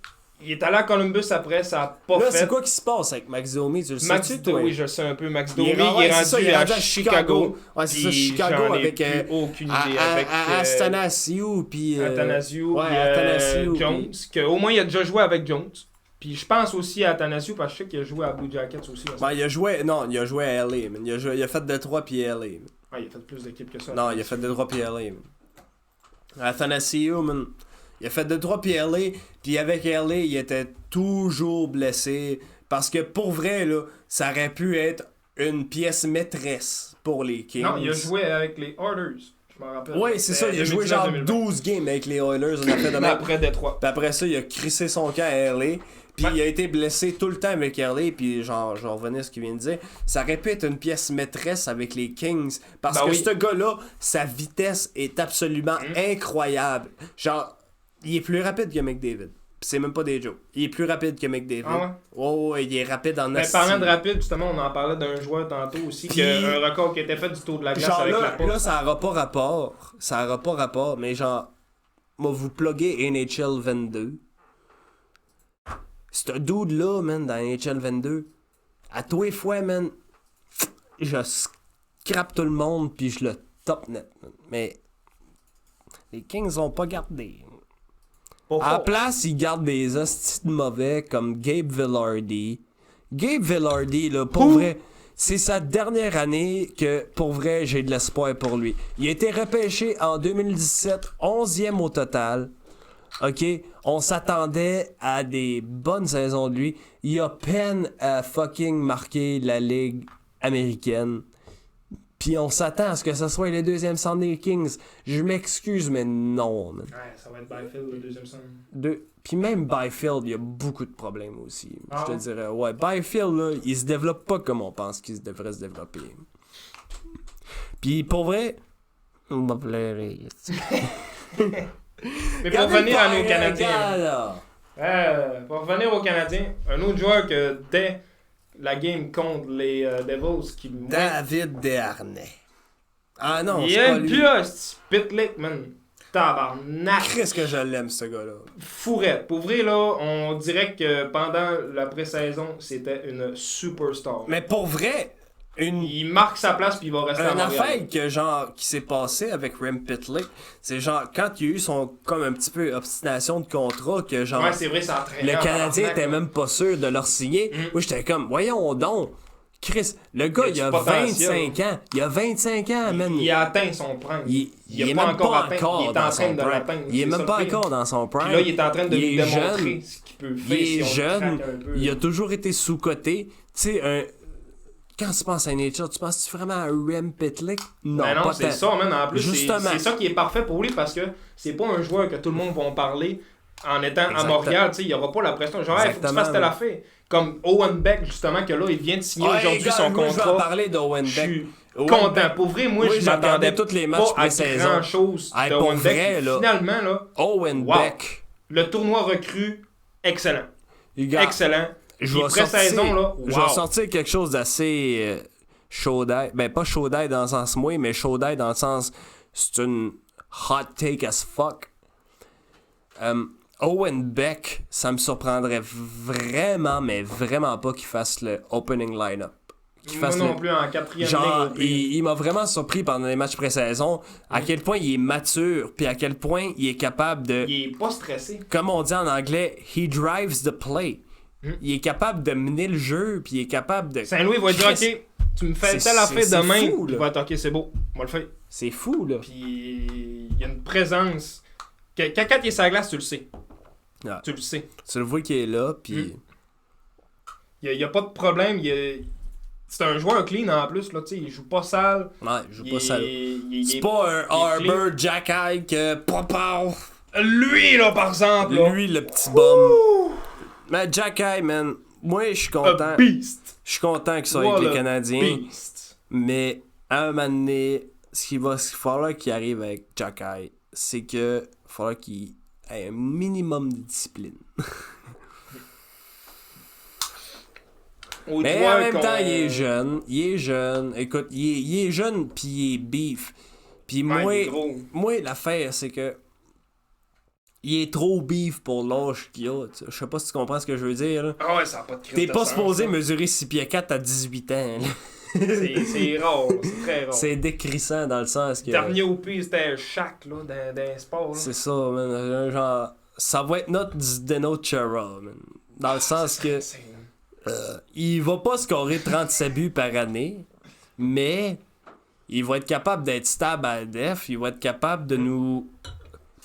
Il est allé à Columbus après, ça a pas là, fait. c'est quoi qui se passe avec Max Domi? Tu le sais-tu, toi? Oui, je le sais un peu. Max Domi, il est rendu à Chicago. Ouais, c'est ça, Chicago avec... aucune idée. Avec Athanasiou, puis... Athanasiou, Jones. Au moins, il a déjà joué avec Jones. Puis je pense aussi à Athanasiou, parce que je sais qu'il a joué à Blue Jackets aussi. Ben, il a joué à LA, man. Il a fait Detroit puis LA, man. Ah, il a fait plus d'équipes que ça. Non, il a fait Detroit puis LA, man. Athanasiou, man... Il a fait Detroit puis LA, puis avec LA, il était toujours blessé. Parce que pour vrai, là, ça aurait pu être une pièce maîtresse pour les Kings. Non, il a joué avec les Oilers. Je m'en rappelle. Oui, c'est ça. Il a joué genre 12 games avec les Oilers. On a fait de même. Après Detroit. Puis après ça, il a crissé son camp à LA. Puis il a été blessé tout le temps avec LA. Puis genre, je vais revenir à ce qu'il vient de dire. Ça aurait pu être une pièce maîtresse avec les Kings. Parce que ce gars-là, sa vitesse est absolument incroyable. Genre... Il est plus rapide que McDavid. C'est même pas des jokes. Il est plus rapide que McDavid. Ah ouais? Ouais, il est rapide en asti. Parlant de rapide, justement, on en parlait d'un joueur tantôt aussi, qui a un record qui était fait du tour de la glace genre avec la puck. Là, ça aura pas rapport. Mais genre, moi, vous pluguez NHL 22. Ce dude-là, man, dans NHL 22, à tous les fois, man, je scrape tout le monde, puis je le top net. Man. Mais les Kings ont pas gardé. À la place, ils gardent des hosties de mauvais comme Gabe Vilardi. Gabe Vilardi, là, pour vrai, c'est sa dernière année que, pour vrai, j'ai de l'espoir pour lui. Il a été repêché en 2017, 11e au total. OK? On s'attendait à des bonnes saisons de lui. Il a peine à fucking marquer la Ligue américaine. Puis on s'attend à ce que ce soit le deuxième centre des Kings. Je m'excuse, mais non. Man. Ouais, ça va être Byfield, le deuxième centre. Puis même Byfield, il y a beaucoup de problèmes aussi. Je te dirais, ouais, Byfield, là, il se développe pas comme on pense qu'il devrait se développer. Puis pour vrai, on va pleurer. Mais pour revenir à nos Canadiens. Pour revenir aux Canadiens, un autre joueur que dès la game contre les Devils qui... David Desharnais. Ah non, il c'est pas lui. Il y a une plus Pitlick, man. Tabarnak. Qu'est-ce que je l'aime, ce gars-là. Fourette. Pour vrai, là, on dirait que pendant la pré-saison, c'était une superstar. Mais pour vrai... Il marque sa place puis il va rester en Montréal. Une affaire que, genre, qui s'est passée avec Rem Pitlick, c'est genre, quand il y a eu son, comme un petit peu, obstination de contrat, que genre, ouais, c'est vrai, ça le Canadien était même pas sûr de leur signer. Moi, j'étais comme, voyons donc, Chris, le gars, il a 25 ans. Il a 25 ans, man. Il a atteint son prime. Il est même pas encore dans son prime. Il est même pas encore dans son prime. Puis là, il est en train de nous démontrer ce qu'il peut faire. Il est jeune, il a toujours été sous-coté. Tu sais, quand tu penses à Nature, tu penses vraiment à Rem Pitlick? Non, ben non, pas c'est ça, man. En plus, justement. C'est ça qui est parfait pour lui parce que c'est pas un joueur que tout le monde va en parler en étant à Montréal. Il n'y aura pas la pression. Genre, il faut que tu fasses telle affaire. Comme Owen Beck, justement, que là, il vient de signer aujourd'hui son contrat. Je vais en parler d'Owen Beck. Je suis content. Pour vrai, moi, je m'attendais toutes les matchs pas à grand-chose d'Owen Beck. Finalement, là, Owen Beck. Le tournoi recru, excellent. Excellent. Je vais sortir quelque chose d'assez chaud d'ail. Ben, pas chaud d'ail dans le sens moi, mais chaud d'ail dans le sens c'est une hot take as fuck. Owen Beck, ça me surprendrait vraiment, mais vraiment pas qu'il fasse le opening line-up. qu'il fasse moi non plus en 4e genre, ligne. il m'a vraiment surpris pendant les matchs pré-saison à quel point il est mature, puis à quel point il est capable de... Il est pas stressé. Comme on dit en anglais, he drives the play. Il est capable de mener le jeu, puis il est capable de... Saint-Louis va dire, OK, tu me fais telle affaire demain, fou, il va être, OK, c'est beau, on va le faire. C'est fou, là. Puis il y a une présence. Quand il est sur la glace, tu le sais. Ah. Tu le sais. Tu le vois qu'il est là, puis... Il y a pas de problème. C'est un joueur clean en plus, là, tu sais, il joue pas sale. Ouais, il joue pas sale. C'est est pas un Harbour Jack Ike Lui, là, par exemple, là. Lui, le petit bum. Mais Jack Ike, man, moi, je suis content. A beast. Je suis content qu'il soit avec les Canadiens. Beast. Mais à un moment donné, ce qu'il va falloir qu'il arrive avec Jack Ike, c'est que il va falloir qu'il ait un minimum de discipline. Mais en même temps, il est jeune. Écoute, il est jeune, puis il est beef. Puis moi, l'affaire, c'est que il est trop beef pour l'âge qu'il a. Je sais pas si tu comprends ce que je veux dire. Là. Ah ouais, ça n'a pas de crise. T'es de pas sens, supposé ça. mesurer 6 pieds 4 à 18 ans. Là. C'est rare, c'est très rare. C'est décrissant dans le sens que... Dernier OP, c'était Shaq, là, dans les sports. Là. C'est ça, man. Genre, ça va être notre Zdeno Chara, man. Dans le sens que... il va pas scorer 37 buts par année, mais il va être capable d'être stable à la def, il va être capable de nous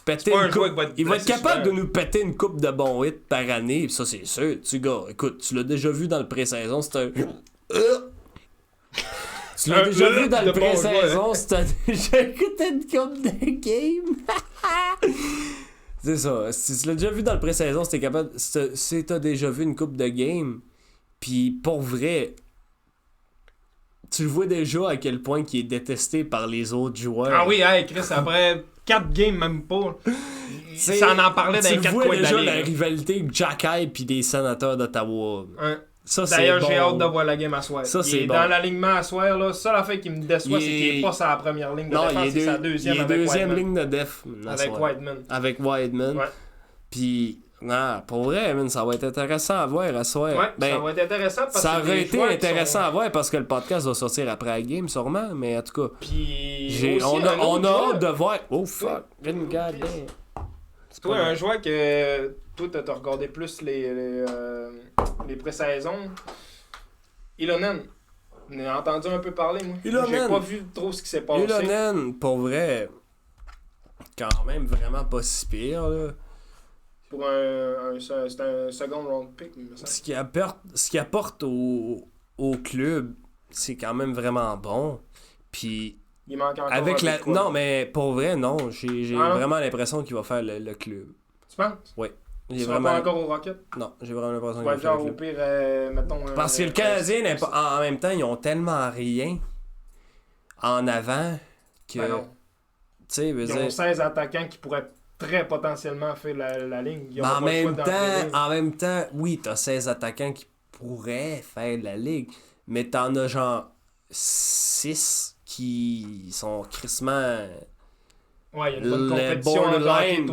péter une coupe. Il va être capable de nous péter une coupe de bons hits par année, ça c'est sûr. Gars, écoute, tu l'as déjà vu dans le pré-saison, c'est un... Tu l'as déjà vu dans le pré-saison, c'est un... J'ai écouté une coupe de game. C'est ça, si tu l'as déjà vu dans le pré-saison, si t'es capable... Si t'as déjà vu une coupe de game... Puis pour vrai, tu le vois déjà à quel point il est détesté par les autres joueurs. Ah oui, hey, Chris, après 4 games, même pas. Ça en parlait dans les 4 coins de la déjà ligue. la rivalité Jack Hyde puis des sénateurs d'Ottawa. Hein. Ça, d'ailleurs, c'est j'ai bon. hâte de voir la game à soir. Ça, il est bon. dans l'alignement à soir. Là. Ça, la fait qui me déçoit, c'est qu'il n'est pas sur la première ligne de défense, c'est sa deuxième il est avec deuxième Whiteman. ligne de def. Avec Whiteman. Avec Whiteman. Ouais. Puis... pour vrai, man, ça va être intéressant à voir à soir. Ouais, ça va être intéressant parce ça que aurait été intéressant sont... à voir parce que le podcast va sortir après la game, sûrement, mais en tout cas. Puis. On a hâte de voir. Oh fuck, une god damn. Toi, un joueur que. Toi, t'as regardé plus les pré-saisons. Ilonen. On a entendu un peu parler, moi. Ilonen. J'ai pas vu trop ce qui s'est passé. Ilonen, pour vrai, quand même vraiment pas si pire, là. Pour c'est un second round pick, il me semble. Ce qu'il apporte au club, c'est quand même vraiment bon. Puis il manque encore avec un peu de quoi. Non, mais pour vrai, non. J'ai vraiment l'impression qu'il va faire le club. Tu penses? Oui. Il sera pas encore au Rocket? Non, j'ai vraiment l'impression qu'il Ouais, va faire genre le au club. pire, mettons... Parce que le Canadien, en même temps, ils ont tellement rien en avant que... Ben non. Tu sais, Ils ont 16 attaquants qui pourraient très potentiellement faire la ligne. Mais en même temps, oui, t'as 16 attaquants qui pourraient faire la ligue, mais t'en as genre 6 qui sont crissement... Ouais, il y a une bonne compétition.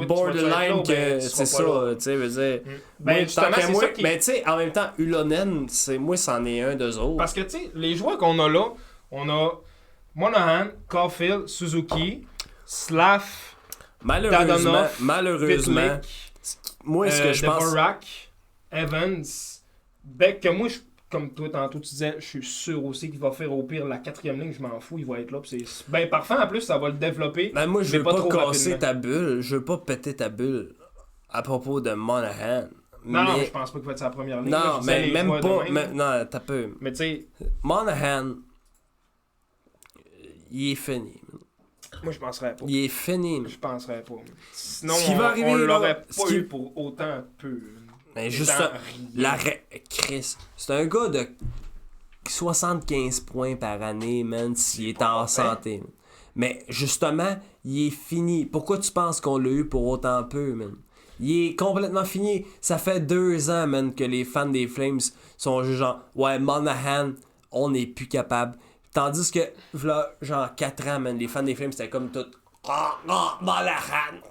Borderline que c'est ça, tu sais, veux dire... Ben, justement, c'est ça qui... Mais tu sais, en même temps, Ulonen, moi, c'en est un d'eux autres. Parce que, tu sais, les joueurs qu'on a là, on a Monahan, Caulfield, Suzuki, Slav... Malheureusement, Pitlick, moi, ce que je pense... Dvorak, Evans, Beck, que moi, comme toi, tantôt, tu disais, je suis sûr aussi qu'il va faire au pire la 4e ligne, je m'en fous, il va être là. C'est ben parfait, en plus, ça va le développer. Ben moi, je veux pas trop casser rapidement. ta bulle, je veux pas péter ta bulle à propos de Monahan. Non, mais... je pense pas qu'il va être sa première ligne. Non, mais même pas... Non, t'as peu. Mais tu sais... Monahan, il est fini. Moi, je penserais pas. Il est fini. Je penserais pas. Sinon, on l'aurait pas eu pour autant peu. Mais juste Chris, c'est un gars de 75 points par année, man, s'il est en santé. Man. Mais justement, il est fini. Pourquoi tu penses qu'on l'a eu pour autant peu, man? Il est complètement fini. Ça fait 2 ans, man, que les fans des Flames sont juste genre, ouais, Monahan, on n'est plus capable. Tandis que, là, genre 4 ans, man, les fans des Flames, c'était comme tout. Monahan!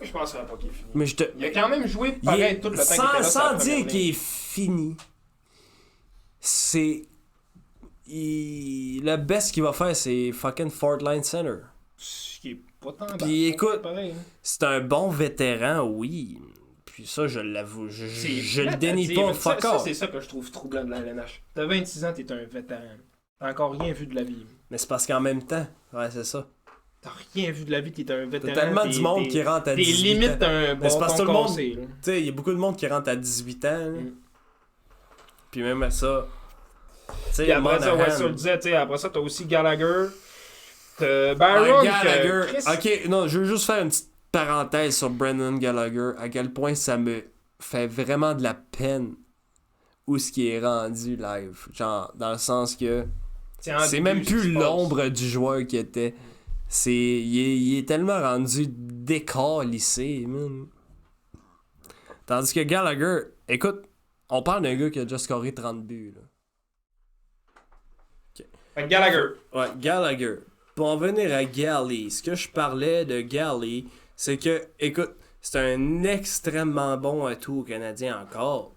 Je penserais pas qu'il est fini. Mais il a quand même joué pareil tout le temps qu'il était là. Sans dire qu'il est fini, c'est. le best qu'il va faire, c'est fucking Fort Line Center. Ce qui est pas tant Puis écoute, pareil. c'est un bon vétéran, oui. Puis ça, je l'avoue. Je le dénie pas, fuck ça, off. c'est ça que je trouve troublant de la LNH. T'as 26 ans, t'es un vétéran. T'as encore rien vu de la vie. Mais c'est parce qu'en même temps, ouais, c'est ça. T'as rien vu de la vie, t'es un vétéran. T'as tellement du monde qui rentre à 18 ans. T'es limite un Mais c'est parce que tout le monde, cassé, tu sais, il y a beaucoup de monde qui rentre à 18 ans. Puis même à ça, tu sais, puis après ça, ouais, ça le disait, tu sais, après ça, t'as aussi Gallagher. Byron, Gallagher. Chris... Ok, non, je veux juste faire une petite parenthèse sur Brendan Gallagher. À quel point ça me fait vraiment de la peine où ce qui est rendu live. Genre, dans le sens que c'est même plus l'ombre du joueur qui était. Il est tellement rendu décalissé, man. Tandis que Gallagher, écoute, on parle d'un gars qui a déjà scoré 30 buts, là. Okay. Fait Gallagher. Ouais, Gallagher. Pour en venir à Gally, ce que je parlais de Gally, c'est que, écoute, c'est un extrêmement bon atout au Canadien encore.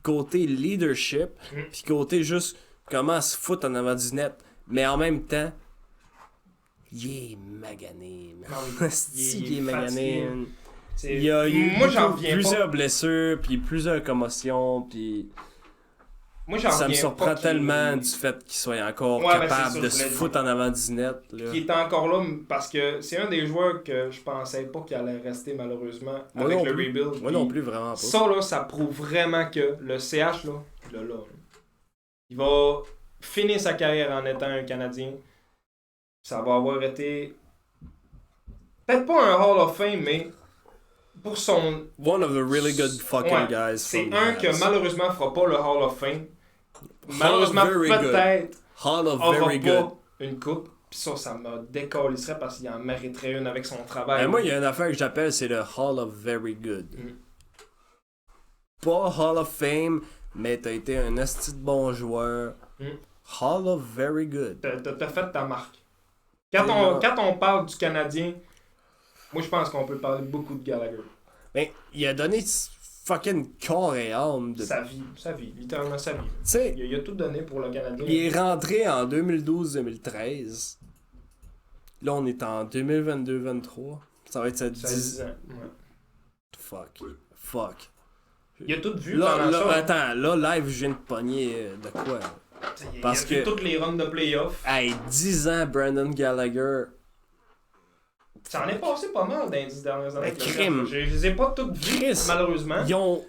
Côté leadership, puis côté juste comment se foutre en avant du net. Mais en même temps, il est magané, man. Il est magané, man. Il y a eu plusieurs blessures, puis plusieurs commotions, puis ça me surprend tellement du fait qu'il soit encore capable de se foutre en avant du net. Qui est encore là, parce que c'est un des joueurs que je pensais pas qu'il allait rester malheureusement avec le rebuild. Moi non plus, vraiment pas. Ça, là, ça prouve vraiment que le CH, là, il va finir sa carrière en étant un Canadien. Ça va avoir été peut-être pas un Hall of Fame, mais pour son... One of the really good fucking guys. C'est un que malheureusement fera pas le Hall of Fame. Malheureusement, peut-être Hall of aura very pas good. une coupe. Pis ça me décalisserait parce qu'il en mériterait une avec son travail. Moi, il y a une affaire que j'appelle, c'est le Hall of very good. Pas Hall of Fame, mais t'as été un esti de bon joueur. Hall of very good. T'as fait ta marque. Quand on parle du Canadien, moi je pense qu'on peut parler beaucoup de Gallagher. Mais il a donné fucking corps et âme. Sa vie, littéralement sa vie. T'sais, il a tout donné pour le Canadien. Il est rentré en 2012-2013. Là, on est en 2022-23. Ça va être ça 10 ans. Ouais. Fuck. Il a tout vu là, pendant ça. Attends, là, live, je viens de pogner de quoi? Parce que toutes les runs de playoffs. Hey, 10 ans, Brendan Gallagher. Ça en est passé pas mal dans les 10 dernières années. Crime. Je les ai pas toutes vues, malheureusement.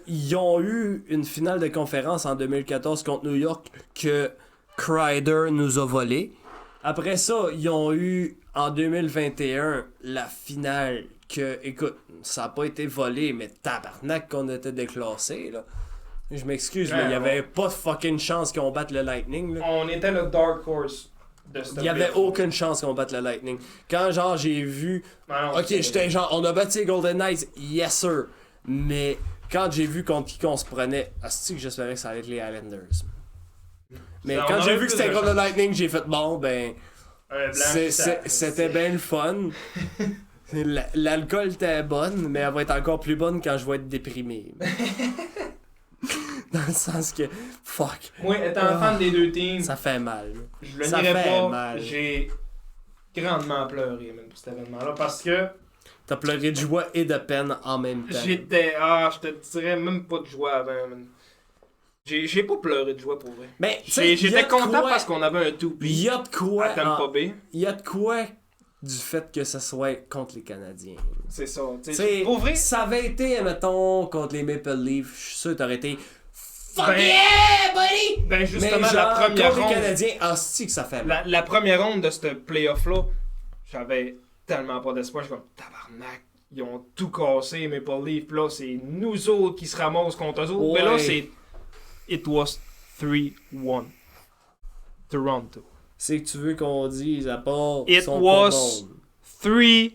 Ils ont eu une finale de conférence en 2014 contre New York que Kreider nous a volé. Après ça, ils ont eu en 2021 la finale que, écoute, ça a pas été volé, mais tabarnak qu'on était déclassé, là. Je m'excuse, mais il y avait pas de fucking chance qu'on batte le Lightning, là. On était le Dark Horse. Il y avait aucune chance qu'on batte le Lightning. Quand genre j'ai vu ok, j'étais genre on a battu les Golden Knights, yes sir. Mais quand j'ai vu contre qui qu'on se prenait, asti que j'espérais que ça allait être les Islanders. Mais quand j'ai vu que c'était contre le Lightning, j'ai fait bon ben c'était bien le fun. L'alcool était bonne, mais elle va être encore plus bonne quand je vais être déprimé. Dans le sens que, fuck. Moi, étant fan des deux teams, ça fait mal. Je le nierai pas. Mal. J'ai grandement pleuré même, pour cet événement-là parce que. T'as pleuré de joie et de peine en même temps. Je te dirais même pas de joie avant. Man. J'ai pas pleuré de joie pour vrai. Mais j'étais content parce qu'on avait un tout. Il y a de quoi. Il y a de quoi du fait que ce soit contre les Canadiens. C'est ça. Pour vrai, ça avait été, mettons, contre les Maple Leafs, je suis sûr que t'aurais été. Fuck yeah, buddy! Ben justement, mais genre, la première ronde. Les Canadiens, hostie que ça fait mal. La première ronde de ce playoff-là, j'avais tellement pas d'espoir. Je suis comme, tabarnak, ils ont tout cassé, Maple Leafs. Là, c'est nous autres qui se ramassent contre eux autres. Mais là, c'est. It was 3-1. Toronto. C'est que tu veux qu'on dise à part. It was 3-1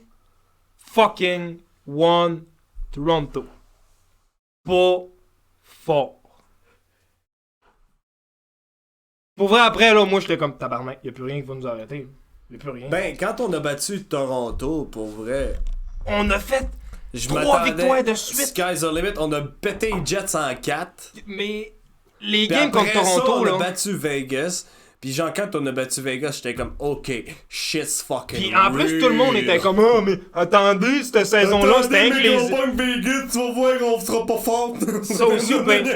Toronto. Pas fort. Pour vrai, après, là, moi, j'étais comme tabarnak. Y'a plus rien qui va nous arrêter. Y'a plus rien. Ben, quand on a battu Toronto, pour vrai. On a fait 3 victoires de suite. Sky's the limit. On a pété les Jets en 4. Mais les games contre Toronto, ça, on là. a battu Vegas. Puis genre, quand on a battu Vegas, j'étais comme, OK, shit's fucking Puis en plus, tout le monde était comme, oh, mais attendez, cette saison-là, c'était un que les... Vegas, tu vas voir qu'on sera pas fort. Ça aussi, ben,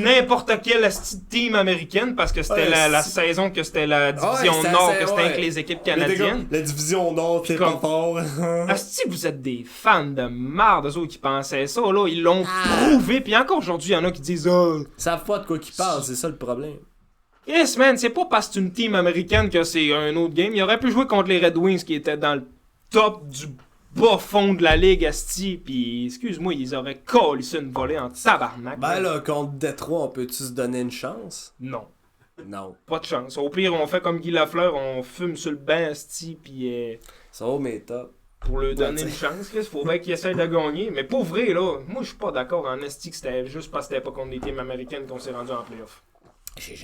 n'importe quelle team américaine, parce que c'était la saison que c'était la division Nord, que c'était avec les équipes canadiennes. La division Nord, t'es pas fort. Asti, vous êtes des fans de marde, eux autres qui pensaient ça, là. Ils l'ont prouvé, puis encore aujourd'hui, il y en a qui disent, oh. Ils savent pas de quoi qu'ils parlent, c'est ça le problème. Yes, man, c'est pas parce que c'est une team américaine que c'est un autre game. Il aurait pu jouer contre les Red Wings qui étaient dans le top du bas fond de la ligue, asti. Puis, excuse-moi, ils auraient collé ça une volée en tabarnak. Ben là, contre Détroit, on peut-tu se donner une chance? Non. Non. Pas de chance. Au pire, on fait comme Guy Lafleur, on fume sur le banc, asti, puis... Ça va, mais top. Pour lui donner une chance, Chris, faut bien qu'il essaye de gagner. Mais pour vrai, là, moi, je suis pas d'accord en asti que c'était juste parce que c'était pas contre des teams américaines qu'on s'est rendu en playoff.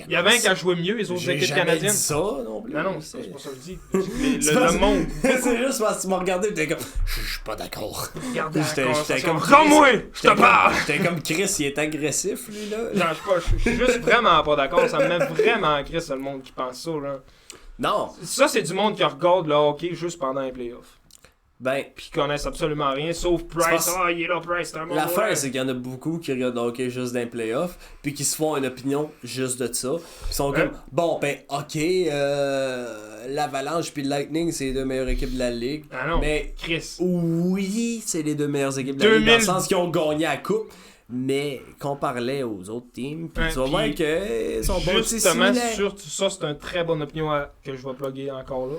Il y avait un qui a joué mieux, les autres équipes canadiennes. Dit ça non plus. Non, c'est pas ça que je dis. Le monde. C'est juste parce que tu m'as regardé et t'es comme, je suis pas d'accord. Regardez, j'étais comme, moi, je te parle. J'étais comme Chris, il est agressif, lui, là. Non, je suis juste vraiment pas d'accord. Ça me met vraiment en Chris, le monde qui pense ça, là. Non. Ça, c'est du monde qui regarde le hockey juste pendant les playoffs. Ben, puis qui connaissent absolument rien, sauf Price. Ah, il est là, Price, c'est un bon l'affaire, c'est qu'il y en a beaucoup qui regardent le hockey juste dans les playoffs, puis qui se font une opinion juste de ça. Puis sont comme, bon, ben, ok, l'Avalanche puis le Lightning, c'est les deux meilleures équipes de la ligue. Ah non, mais Chris. Oui, c'est les deux meilleures équipes de la ligue, dans le sens qu'ils ont gagné la coupe. Mais qu'on parlait aux autres teams, puis tu vas voir qu'ils sont bons. Justement, ça, c'est une très bonne opinion que je vais plugger encore là.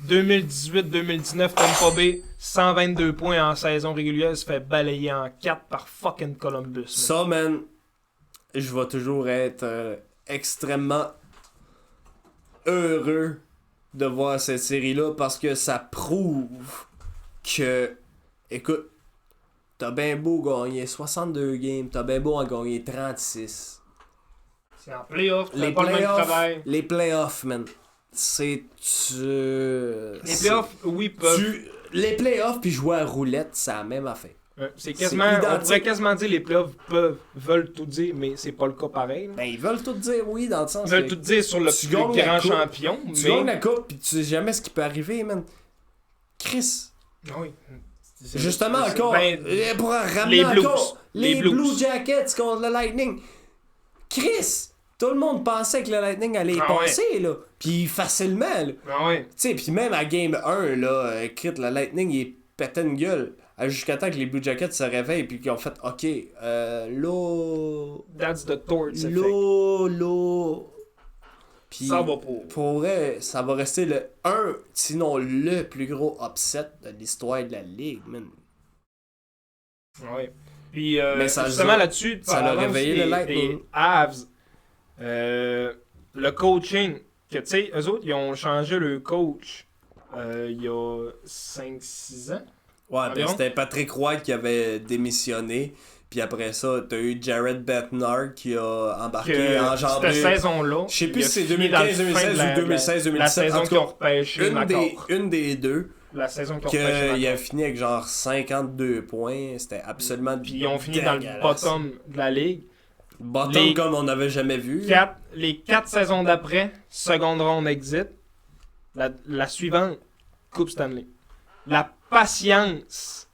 2018-2019, Tampa Bay, 122 points en saison régulière, se fait balayer en 4 par fucking Columbus. Man. Ça, man, je vais toujours être extrêmement heureux de voir cette série-là parce que ça prouve que, écoute, t'as bien beau gagner 62 games, t'as bien beau en gagner 36. C'est en playoff, t'as pas le même travail. Les playoffs, man. Les playoffs, oui, peuvent. Les playoffs puis jouer à roulette, c'est la même affaire. C'est quasiment. On pourrait quasiment dire les playoffs veulent tout dire, mais c'est pas le cas pareil. Ben, ils veulent tout dire, oui, dans le sens. Ils veulent tout dire sur le plus grand champion. Tu gagnes la coupe puis tu sais jamais ce qui peut arriver, man. Chris. Oui. Justement, encore. Pour ramener les Blues. Encore, les Blue Jackets contre le Lightning. Chris! Tout le monde pensait que le Lightning allait y passer, là. Puis facilement, là. Ah ouais. Tu sais, puis même à Game 1, là, le Lightning, il pétait une gueule. Jusqu'à temps que les Blue Jackets se réveillent puis qu'ils ont fait, OK, là... That's the torch là... Puis ça va pour... Pour vrai, ça va rester sinon le plus gros upset de l'histoire de la Ligue, man. Ouais. Puis, mais ça justement là-dessus, ça a réveillé le Lightning. Les Avs... le coaching, que tu sais, eux autres, ils ont changé le coach il y a 5-6 ans. Ouais, ben c'était Patrick Roy qui avait démissionné. Puis après ça, t'as eu Jared Bednar qui a embarqué en genre cette saison-là. Je sais plus si c'est 2015-2016 ou 2016-2017. La saison qu'ils ont repêché. Une des deux. La saison qu'ils ont repêché. Il a fini avec genre 52 points. C'était absolument puis ils ont fini dans le bottom de la ligue. Bottom comme on n'avait jamais vu. Les 4 saisons d'après, seconde ronde exit. La suivante, Coupe Stanley. La patience,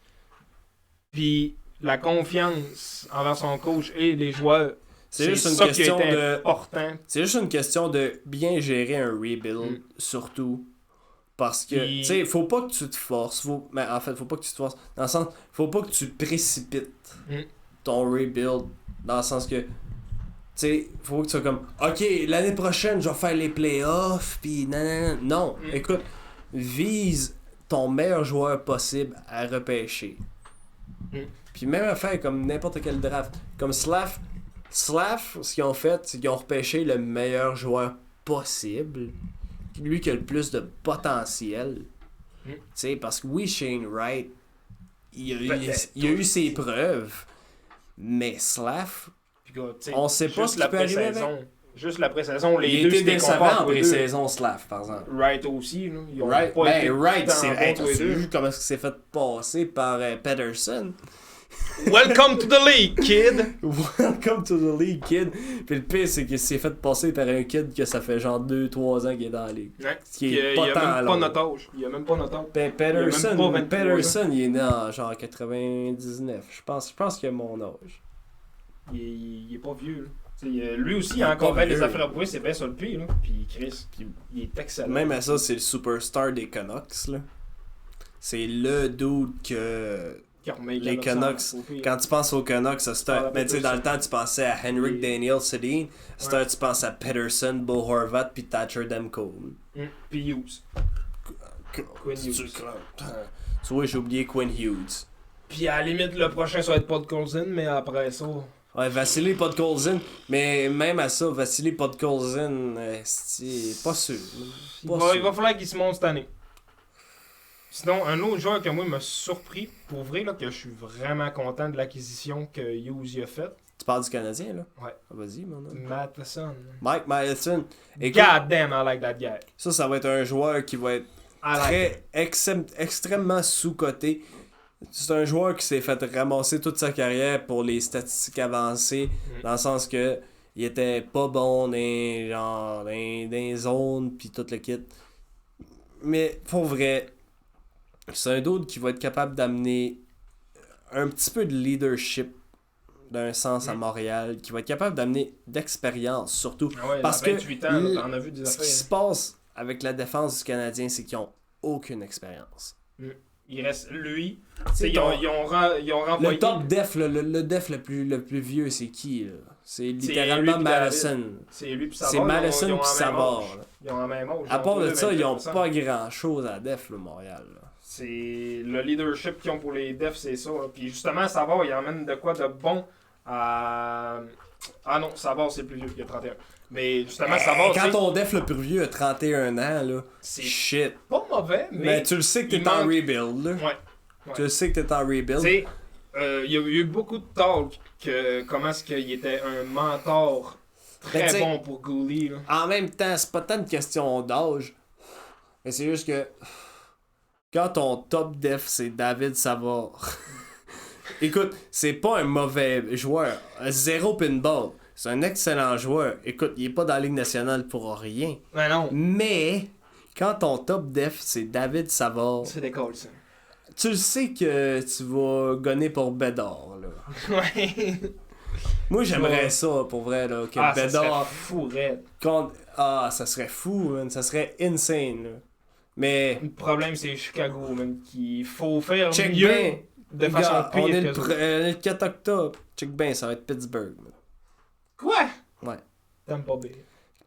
puis la confiance envers son coach et les joueurs, c'est juste une question important. C'est juste une question de bien gérer un rebuild, surtout. Parce que, tu sais, faut pas que tu te forces. Mais en fait, faut pas que tu te forces. Dans le sens, faut pas que tu précipites ton rebuild. Dans le sens que, tu sais, faut que tu sois comme, OK, l'année prochaine, je vais faire les playoffs, puis non. Écoute, vise ton meilleur joueur possible à repêcher. Puis même à faire comme n'importe quel draft. Comme Slav, ce qu'ils ont fait, c'est qu'ils ont repêché le meilleur joueur possible. Lui qui a le plus de potentiel. Tu sais, parce que oui, Shane Wright, il a eu ses preuves. Mais Slav, on sait pas ce qui peut arriver avec. Juste la pré-saison, les il deux était décevant en pré-saison, Slav, par exemple. Wright aussi, là. Ils ont Wright, pas été Wright, t'as vu comment il s'est fait passer par Pedersen? Welcome to the league, kid! Welcome to the league, kid. Puis le pire, c'est qu'il s'est fait passer par un kid que ça fait genre 2-3 ans qu'il est dans la ligue. Ouais. Ce qui est pas il tant a même long. pas notre âge. Il a même pas notre âge. Ben, Il a même pas 23 Peterson, il est né en genre 99. Je pense qu'il a mon âge. Il est pas vieux, là. Lui aussi, il a encore bien des affaires à prouver, c'est bien sur le pied, là. Puis Chris, il est excellent. Même à ça, c'est le superstar des Canucks, là. C'est le dude que... Les Canucks, quand tu penses aux Canucks, mais tu sais, dans le temps, tu pensais à Henrik Daniel Sedin, tu penses à Peterson, Bo Horvat, puis Thatcher Demko. Puis Hughes. Quinn Hughes. Tu vois, j'ai oublié Quinn Hughes. Puis à la limite, le prochain, ça va être Podkolzin, mais après ça... Ouais, Vassili Podkolzin, mais même à ça, Vassili Podkolzin, c'est pas sûr. Il va falloir qu'il se monte cette année. Sinon, un autre joueur que moi m'a surpris, pour vrai, là, que je suis vraiment content de l'acquisition que Hughes y a faite. Tu parles du Canadien, là? Ouais. Ah, vas-y, mon homme. Matheson. Mike Matheson. God damn, I like that guy. Ça va être un joueur qui va être extrêmement sous-coté. C'est un joueur qui s'est fait ramasser toute sa carrière pour les statistiques avancées, dans le sens que il était pas bon dans les zones pis tout le kit. Mais pour vrai, c'est un dude qui va être capable d'amener un petit peu de leadership d'un sens à Montréal, qui va être capable d'amener d'expérience surtout. Parce que 28 ans, là, t'en as vu des ce qui se passe avec la défense du Canadien, c'est qu'ils ont aucune expérience. Il reste lui. Ils ont renvoyé. Le top def, le def le plus vieux, c'est qui là? C'est littéralement Madison. C'est lui pis Savard. C'est Madison pis Savard. Ils ont la même âge. À part de ça, ils ont pas grand chose à def, le Montréal. Là. C'est le leadership qu'ils ont pour les defs, c'est ça. Puis justement, Savard, il emmène de quoi de bon à. Ah non, Savard, c'est le plus vieux, il a 31. Mais justement, Savard. Quand ton def le plus vieux a 31 ans, là, c'est shit. Pas mauvais, mais tu le sais que t'es en rebuild, là. Ouais. Tu le sais que t'es en rebuild. Tu sais, il y a eu beaucoup de talk que comment est-ce qu'il était un mentor très bon pour Gouli. Là. En même temps, c'est pas tant une question d'âge, mais c'est juste que quand ton top def c'est David Savard, écoute, c'est pas un mauvais joueur, zéro pinball, c'est un excellent joueur. Écoute, il est pas dans la Ligue nationale pour rien. Ben non. Mais quand ton top def c'est David Savard, c'est des calls, ça. Tu le sais que tu vas gonner pour Bédard, là. Ouais. Moi, j'aimerais ça, pour vrai, là, que Bédard... Ça serait fou, raide. ça serait fou, man. Ça serait insane, là. Mais... Le problème, c'est Chicago, man, qu'il faut faire check mieux ben, de façon pire. On est le 4 octobre. Check bien, ça va être Pittsburgh, man. Quoi? Ouais. T'aimes pas bien.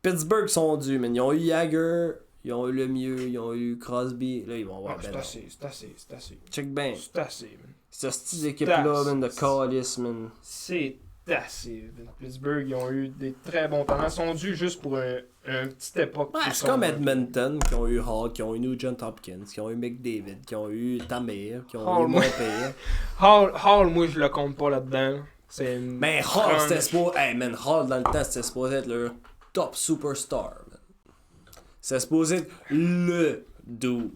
Pittsburgh sont dus, man. Ils ont eu Jagger... Ils ont eu Lemieux, ils ont eu Crosby. Là, ils vont avoir c'est assez. Check ben. C'est assez, man. C'est cette équipe-là, man, de Callis, man. C'est assez. Pittsburgh, ils ont eu des très bons talents. Ils sont dus juste pour une petite époque. Ouais, c'est comme Edmonton, qui ont eu Hall, qui ont eu Nugent Hopkins, qui ont eu McDavid, qui ont eu Tamir, qui ont eu Montpellier. Hall, moi, je le compte pas là-dedans. Mais Hall, c'était supposé... Hey, man, Hall, dans le temps, c'était supposé être leur top superstar. C'est supposé être le dude.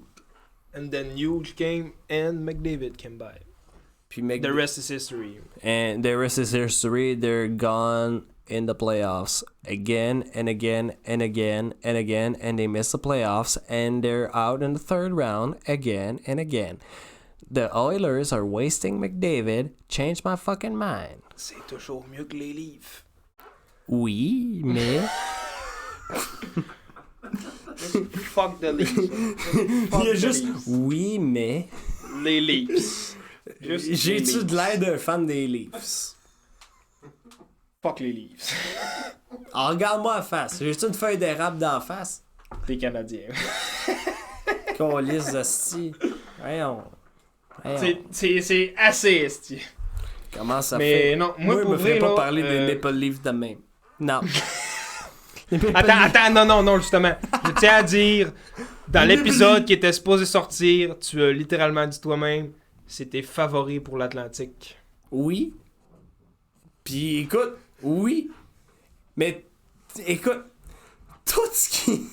And then Hughes came and McDavid came by. The rest is history. And the rest is history. They're gone in the playoffs again and again and again and again. And they miss the playoffs. And they're out in the third round again and again. The Oilers are wasting McDavid. Change my fucking mind. C'est toujours mieux que les Leafs. Oui, mais... Fuck the Leafs. Il y a juste oui, mais les Leafs. J'ai-tu de l'air d'un fan des Leafs? Fuck les Leafs. Alors, regarde-moi en face. J'ai-tu une feuille d'érable d'en face? T'es Canadien. Câlisse d'hostie. Voyons. C'est assez esti. Comment ça mais fait? Non, moi pour me vrai, ferais pas parler des Maple Leafs de même. Non. Attends, non, justement. Je tiens à dire, dans l'épisode qui était supposé sortir, tu as littéralement dit toi-même, c'est tes favoris pour l'Atlantique. Oui. Puis écoute, oui. Mais écoute, tout ce qui...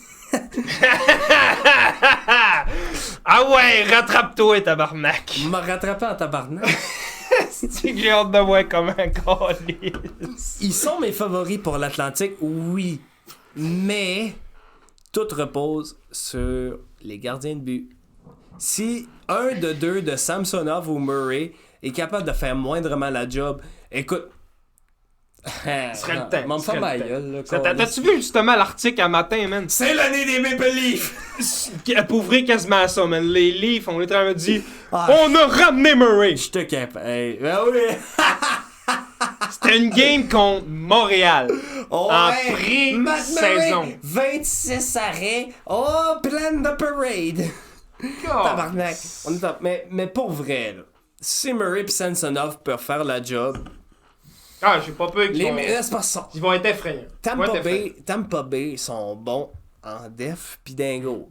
Ah ouais, rattrape-toi, tabarnak. Il m'a rattrapé en tabarnak. C'est que j'ai hâte de voir comment Callis. Ils sont mes favoris pour l'Atlantique, oui. Mais tout repose sur les gardiens de but. Si un de deux de Samsonov ou Murray est capable de faire moindrement la job, écoute. Ce serait le temps. M'en fais ma gueule, là. T'as-tu vu justement l'article à matin, man? C'est l'année des Maple Leafs! Pour ouvrir quasiment à ça, man. Les Leafs, on littéralement dit Ah, on a ramené Murray! Je te capte. Hey, ben oui! C'était une game contre Montréal. Oh, En ouais. Matt pré-saison. Murray, 26 arrêts. Oh, plan de parade. Tabarnak. On est top. Mais pour vrai, là, si Murray et Samsonov peuvent faire la job, Ah, j'ai pas peur qu'ils les vont... c'est pas ça. Ils vont être effrayants. Tampa Bay sont bons en def pis dingo.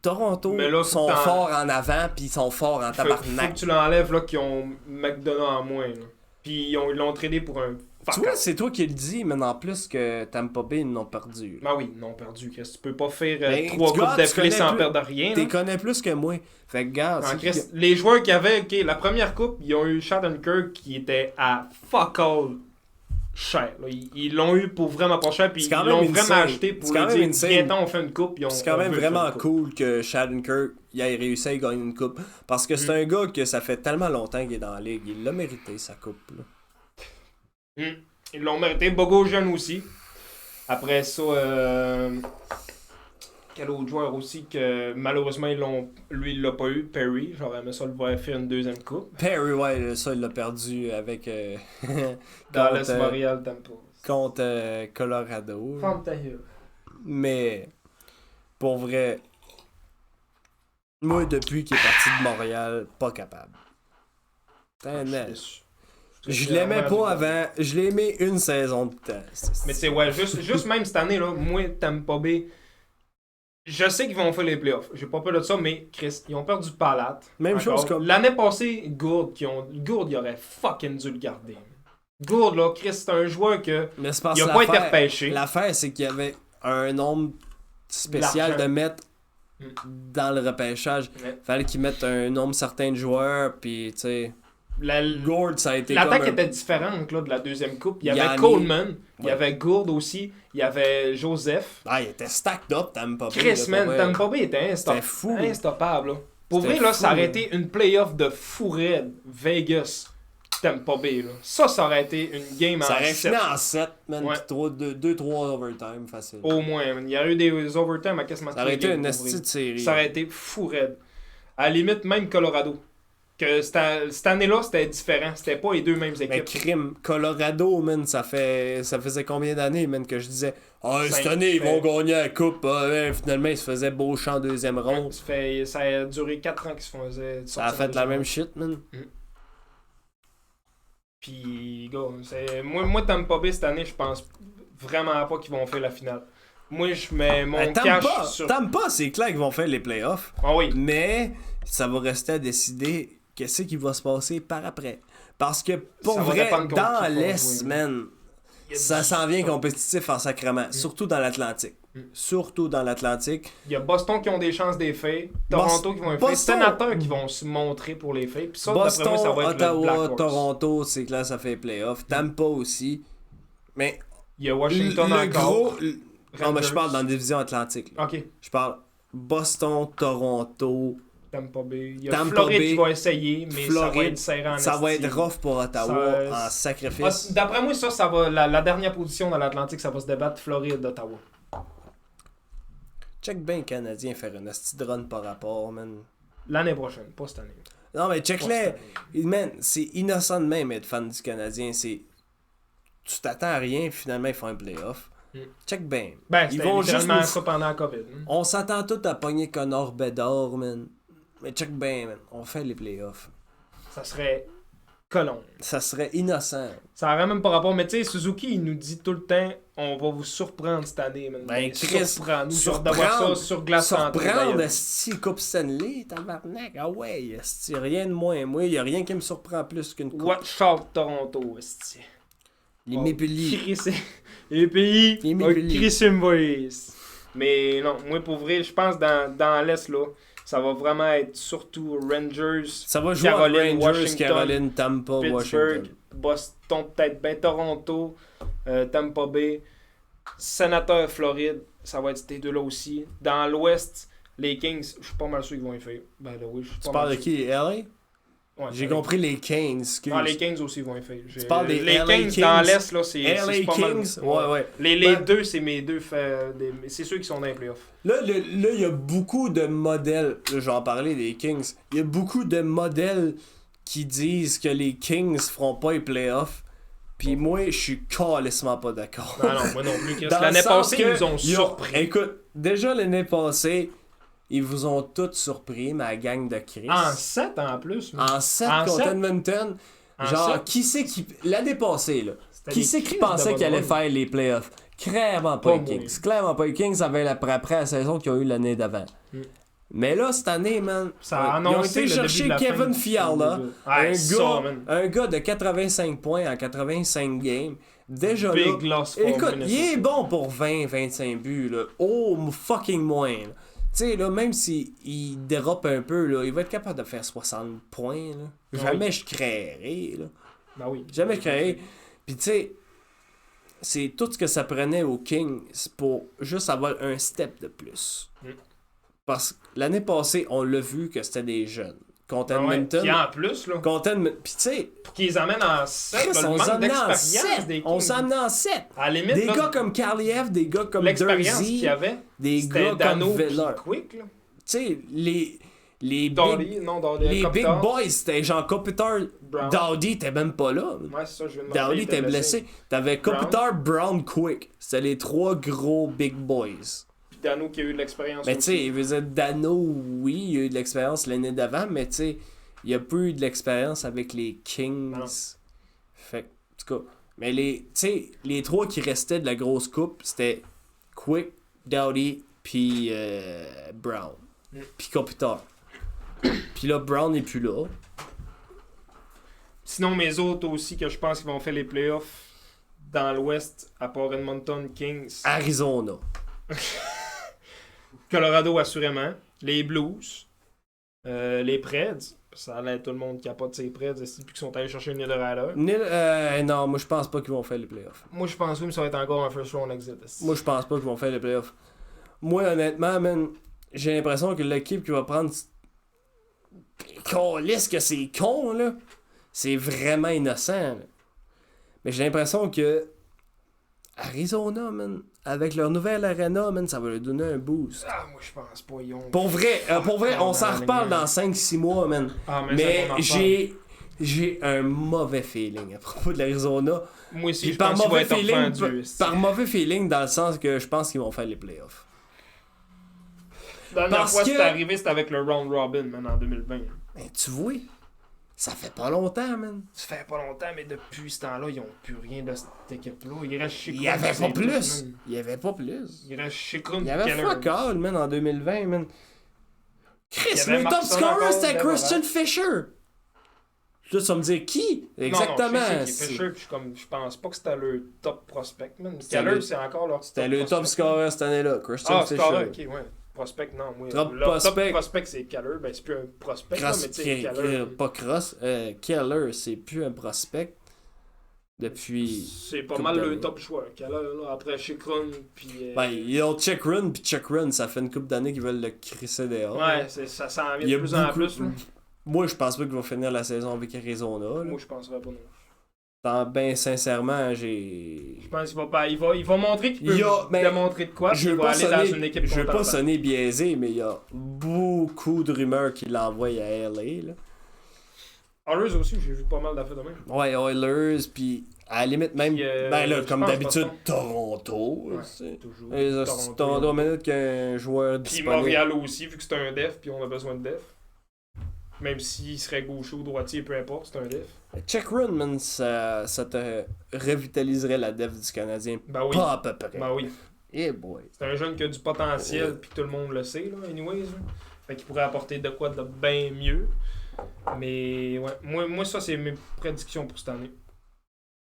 Toronto Mais là, sont forts en avant pis ils sont forts en Faut tabarnak. que tu l'enlèves, là, qu'ils ont McDonough en moins, là. Pis ils l'ont tradé pour un... Tu vois, c'est toi qui le dis, mais en plus que Tampa Bay ils l'ont perdu. Ben oui, ils l'ont perdu, Chris. Tu peux pas faire Ben, 3 tu coupes gars, d'affilée tu sans connais perdre rien. T'es là. connais plus que moi. Fait que regarde, Non, c'est Chris, les joueurs qui avaient, ok, la première coupe, ils ont eu Shattenkirk qui était à fuck all cher. Là. Ils l'ont eu pour vraiment pas cher, puis C'est ils quand l'ont même vraiment insane. acheté pour C'est quand lui même dire insane. viens-t'en, on fait une coupe. c'est quand même vraiment cool que Shattenkirk il ait réussi à gagner une coupe. Parce que c'est un gars que ça fait tellement longtemps qu'il est dans la ligue. Il l'a mérité, sa coupe. Là. Ils l'ont mérité. Bogosian aussi. Après ça, quel autre joueur aussi que malheureusement lui il l'a pas eu, Perry. J'aurais aimé ça le voir faire une deuxième coupe. Perry, ouais, ça, il l'a perdu avec. Dallas, Montréal, Tampa. Contre Colorado. Ferme ta gueule. Mais, pour vrai, moi, depuis qu'il est parti de Montréal, pas capable. Je l'aimais pas avant. Je l'ai aimé une saison de temps. Mais tu sais, ouais, juste même cette année, là, moi, Tampa Bay, je sais qu'ils vont faire les playoffs. J'ai pas peur de ça, mais Chris, ils ont perdu Palat. Même encore. chose comme. L'année passée, Gourde, il aurait fucking dû le garder. Gourde, là, Chris, c'est un joueur que. Mais c'est parce Il a que pas été repêché. L'affaire, c'est qu'il y avait un nombre spécial L'argent. de mettre dans le repêchage. Ouais. Fallait qu'ils mettent un nombre certain de joueurs, puis tu sais. Gourde, ça a été L'attaque comme un... était différente là, de la deuxième coupe. Il y avait Yanni. Coleman, il y Ouais. avait Gourde aussi, il y avait Joseph. Ah, il était stacked up, Tampa Bay. Chris, là, man, pour vrai. Tampa Bay était C'était fou. instoppable. Là. Pour C'était vrai, là, fou, ça aurait là. été une playoff de fou raide. Vegas, Tampa Bay. Là. Ça aurait été une game Ça en aurait 7. fini en 7, man. Ouais. Puis 2-3 overtime, facile. Au moins, man. Il y aurait eu des overtime à quasiment Ça aurait tous les été une games, pour esti vrai. de série. Ça aurait été fou raide. À la limite, même Colorado. Que cette année-là, c'était différent. C'était pas les deux mêmes Mais équipes. crime, Colorado, man, ça faisait combien d'années, man, que je disais ah, cette Cinq, année, ils vont fait- gagner la coupe. Ah, ouais, finalement, ils se faisaient Beauchamp en deuxième ronde. Ça a duré 4 ans qu'ils se faisaient Ça a sortir fait la de même shit, man. Puis, gars, moi, Tampa Bay cette année, je pense vraiment pas qu'ils vont faire la finale. Moi, je mets mon cash sur. Tampa, c'est clair qu'ils vont faire les playoffs. Ah oui. Mais ça va rester à décider qu'est-ce qui va se passer par après. Parce que pour Ça va vrai, dépendre contre dans qui va l'Est, jouer. man, Il y a ça du- s'en vient compétitif en sacrement. Surtout dans l'Atlantique. Surtout dans l'Atlantique. Il y a Boston qui ont des chances des faits, Toronto qui vont les faire, Boston- Sénateurs qui vont se montrer pour les faits. Puis ça, d'après Boston, moi, ça va être le Ottawa, Blackhawks. Toronto, c'est clair, ça fait playoff. Tampa aussi. Mais Il y a Washington le encore. gros... Non, mais je Rangers. parle dans la division atlantique. là. Ok, Je parle Boston, Toronto. Tampa Bay. Il y a Tampa Floride Bay, qui va essayer, mais ça va Floride, être serré en Ça va esti. être rough pour Ottawa Ça- en sacrifice. D'après moi, ça va. La dernière position dans l'Atlantique, ça va se débattre Floride-Ottawa. Check bien le Canadien faire une asti de run par rapport, man. L'année prochaine, pas cette année. Non, mais Pas check-les. cette année. Man, c'est innocent de même être fan du Canadien. C'est... Tu t'attends à rien, finalement, ils font un playoff. Check bien. Ben, Ils c'était vont juste littéralement nous- ça pendant la COVID. hein. On s'attend tous à pogner Connor Bedard, man. Mais check bien, man. On fait les playoffs. Ça serait colon. Ça serait innocent. Ça n'aurait même pas rapport. Mais tu sais, Suzuki, il nous dit tout le temps on va vous surprendre cette année. Man. Ben, Chris, surprends-nous. Genre d'avoir ça sur glace en Surprendre, esti, Coupe Stanley, tabarnak. Ah ouais, esti, rien de moins. Moi, y a rien qui me surprend plus qu'une coupe. Watch out Toronto, esti. Les Maple Leafs. Les pays. Les Maple Leafs. Chris Boys. Mais non, moi pour vrai, je pense dans l'Est là, Ça va vraiment être surtout Rangers, Ça va jouer Caroline, Rangers, Washington, Caroline, Tampa, Pittsburgh, Washington. Boston, peut-être bien Toronto, Tampa Bay, Sénateur, Floride. Ça va être ces deux-là aussi. Dans l'Ouest, les Kings, je suis pas mal sûr qu'ils vont y faire. Ben là, oui, je suis pas Tu mal parles de sûr. qui? LA? Ouais, J'ai LA. compris les Kings. Excuse. Ah, les Kings aussi vont y faire. Tu parles des les LA Kings dans Kings? l'Est, là, c'est LA pas mal. Kings? Ouais. Les Ben- deux, c'est mes deux. C'est ceux qui sont dans les playoffs. Là, il y a beaucoup de modèles. Là, j'en parlais des Kings. Il y a beaucoup de modèles qui disent que les Kings feront pas les playoffs. Puis moi, je suis calissement pas d'accord. Non, non, moi non plus. Chris. Dans L'année le sens passée, que ils nous ont surpris. Écoute, déjà l'année passée, ils vous ont tous surpris, ma gang de Chris. En 7 en plus. En 7 En contre 7? Edmonton. En Genre, 7? qui c'est qui. L'année passée, là. C'était Qui des c'est qui crises pensait de qu'il allait bonne faire les playoffs? Clairement pas Pas les moi. Kings. Clairement pas les Kings avaient après la saison qu'ils ont eu l'année d'avant. Mm. Mais là, cette année, man, Ça a ils ont annoncé été le début chercher de la Kevin fin. Fiala, Ouais, ça, man. un gars de 85 points en 85 games. Déjà Big là, loss for écoute, Minnesota. il est bon pour 20-25 buts, là. Oh, fucking moins, là. Tu sais, là, même s'il dérope un peu, là, il va être capable de faire 60 points, là. Ah Jamais je créerais, là. Ben oui. Jamais je créerais. Puis tu sais, c'est tout ce que ça prenait aux Kings pour juste avoir un step de plus. Mm. Parce que l'année passée, on l'a vu que c'était des jeunes. Contre Ah ouais. Edmonton. Puis en plus, là, Contre Edmonton. Puis tu sais, pour qu'ils les amènent en 7, Chris, le on manque s'en amenait en d'expérience 7. des Kings. On s'en amenait en 7. À la limite, Des là, gars comme Karliev, des gars comme l'expérience Dursey, qu'il y avait, des c'était gars Dano comme puis Veller. Quick, là. Tu sais, les Dowdy, big, non, Dowdy, les big Kopitar, boys, c'était genre Kopitar, Brown. Dowdy, t'es même pas là. Ouais, c'est ça, je viens de me Dowdy rappeler, il était blessé. T'avais Brown. Kopitar, Brown, Quick. C'était les trois gros big boys. Puis Dano qui a eu de l'expérience Mais tu sais, aussi. il veut dire, Dano, oui, il a eu de l'expérience l'année d'avant, mais tu sais, il a peu eu de l'expérience avec les Kings. Non. Fait que, en tout cas, mais tu sais, les trois qui restaient de la grosse coupe, c'était Quick, Dowdy, puis Brown. Mm. Puis Kopitar. Puis là, Brown n'est plus là. Sinon, mes autres aussi que je pense qu'ils vont faire les playoffs dans l'Ouest, à part Edmonton, Kings, Arizona. Colorado assurément, les Blues, les Preds, ça allait tout le monde capote ses Preds, depuis qu'ils sont allés chercher Niederreiter. Non, moi je pense pas qu'ils vont faire les playoffs. Moi je pense oui, mais ça va être encore un first round exit. esti. Moi je pense pas qu'ils vont faire les playoffs. Moi honnêtement, man, j'ai l'impression que l'équipe qui va prendre. Calisse que c'est con, là. C'est vraiment innocent, là. Mais j'ai l'impression que. Arizona, man, avec leur nouvelle arena, man, ça va leur donner un boost. Ah, moi je pense pas, ils ont... Pour vrai, on s'en dans reparle l'alignement. dans 5-6 mois, man. Ah, Mais ça, on en parle. j'ai un mauvais feeling à propos de l'Arizona. Moi aussi, Puis je pense qu'ils vont être feeling, offendus. esti. par mauvais feeling, dans le sens que je pense qu'ils vont faire les playoffs. La dernière parce fois que- c'était arrivé, c'était avec le round robin, man, en 2020. Mais tu vois, ça fait pas longtemps, man. Ça fait pas longtemps, mais depuis ce temps-là, ils ont plus rien de cette équipe-là. Ils restent chez Il y avait Kroon, pas c'est plus. tout, man. Il y avait pas plus. Ils restent chez Kroon Il y avait Keller. fuck all, man, en 2020, man. Chris, Il y avait le top Markson scorer, encore, c'était Deborah. Christian Fisher. Là, tu vas me dire qui? Exactement. Non, je sais c'est- Fisher, puis je pense pas que c'était le top prospect, man. C'était Keller, le- c'est encore leur C'était le top prospect. scorer cette année-là, Christian Ah, Fisher. scorer, ok, ouais. Prospect, non. Moi, Top leur prospect. top prospect, c'est Keller. Ben, c'est plus un prospect, là, mais tu sais, Keller. Pas Cross. Keller, c'est plus un prospect depuis. C'est pas couple mal le d'années. top choix. Keller, là, après chez Kroon, puis... Ben, il y a Check Run, puis Check Run, ça fait une couple d'années qu'ils veulent le crisser dehors. ouais, ça s'en Il y vient a de plus en beaucoup- plus, là. Moi, je pense pas qu'ils vont finir la saison avec Arizona. Là. Moi, je penserais pas non. Ben, sincèrement, j'ai. Je pense qu'il va pas. Il va montrer qu'il peut Il y a- mais démontrer de quoi, Je puis il veux va pas aller dans une sonner, équipe je veux pas contendante. sonner biaisé, mais il y a beaucoup de rumeurs qui l'envoient à LA. Là. Oilers aussi, j'ai vu pas mal d'affaires de même. Ouais, Oilers, puis à la limite même, Puis, ben là, je comme pense d'habitude, pas Toronto. Ouais, tu sais. toujours. Et Toronto a minute qu'un joueur Puis disponible. Montréal aussi, vu que c'est un def, puis on a besoin de def. Même s'il serait gaucher ou droitier, peu importe, c'est un def. Check Run, man, ça te revitaliserait la def du Canadien. Ben oui. Pas à peu près. Ben oui. Eh boy. C'est un jeune qui a du potentiel, Ouais. puis tout le monde le sait, là, anyways. Là. Fait qu'il pourrait apporter de quoi de bien mieux. Mais ouais, moi ça, c'est mes prédictions pour cette année.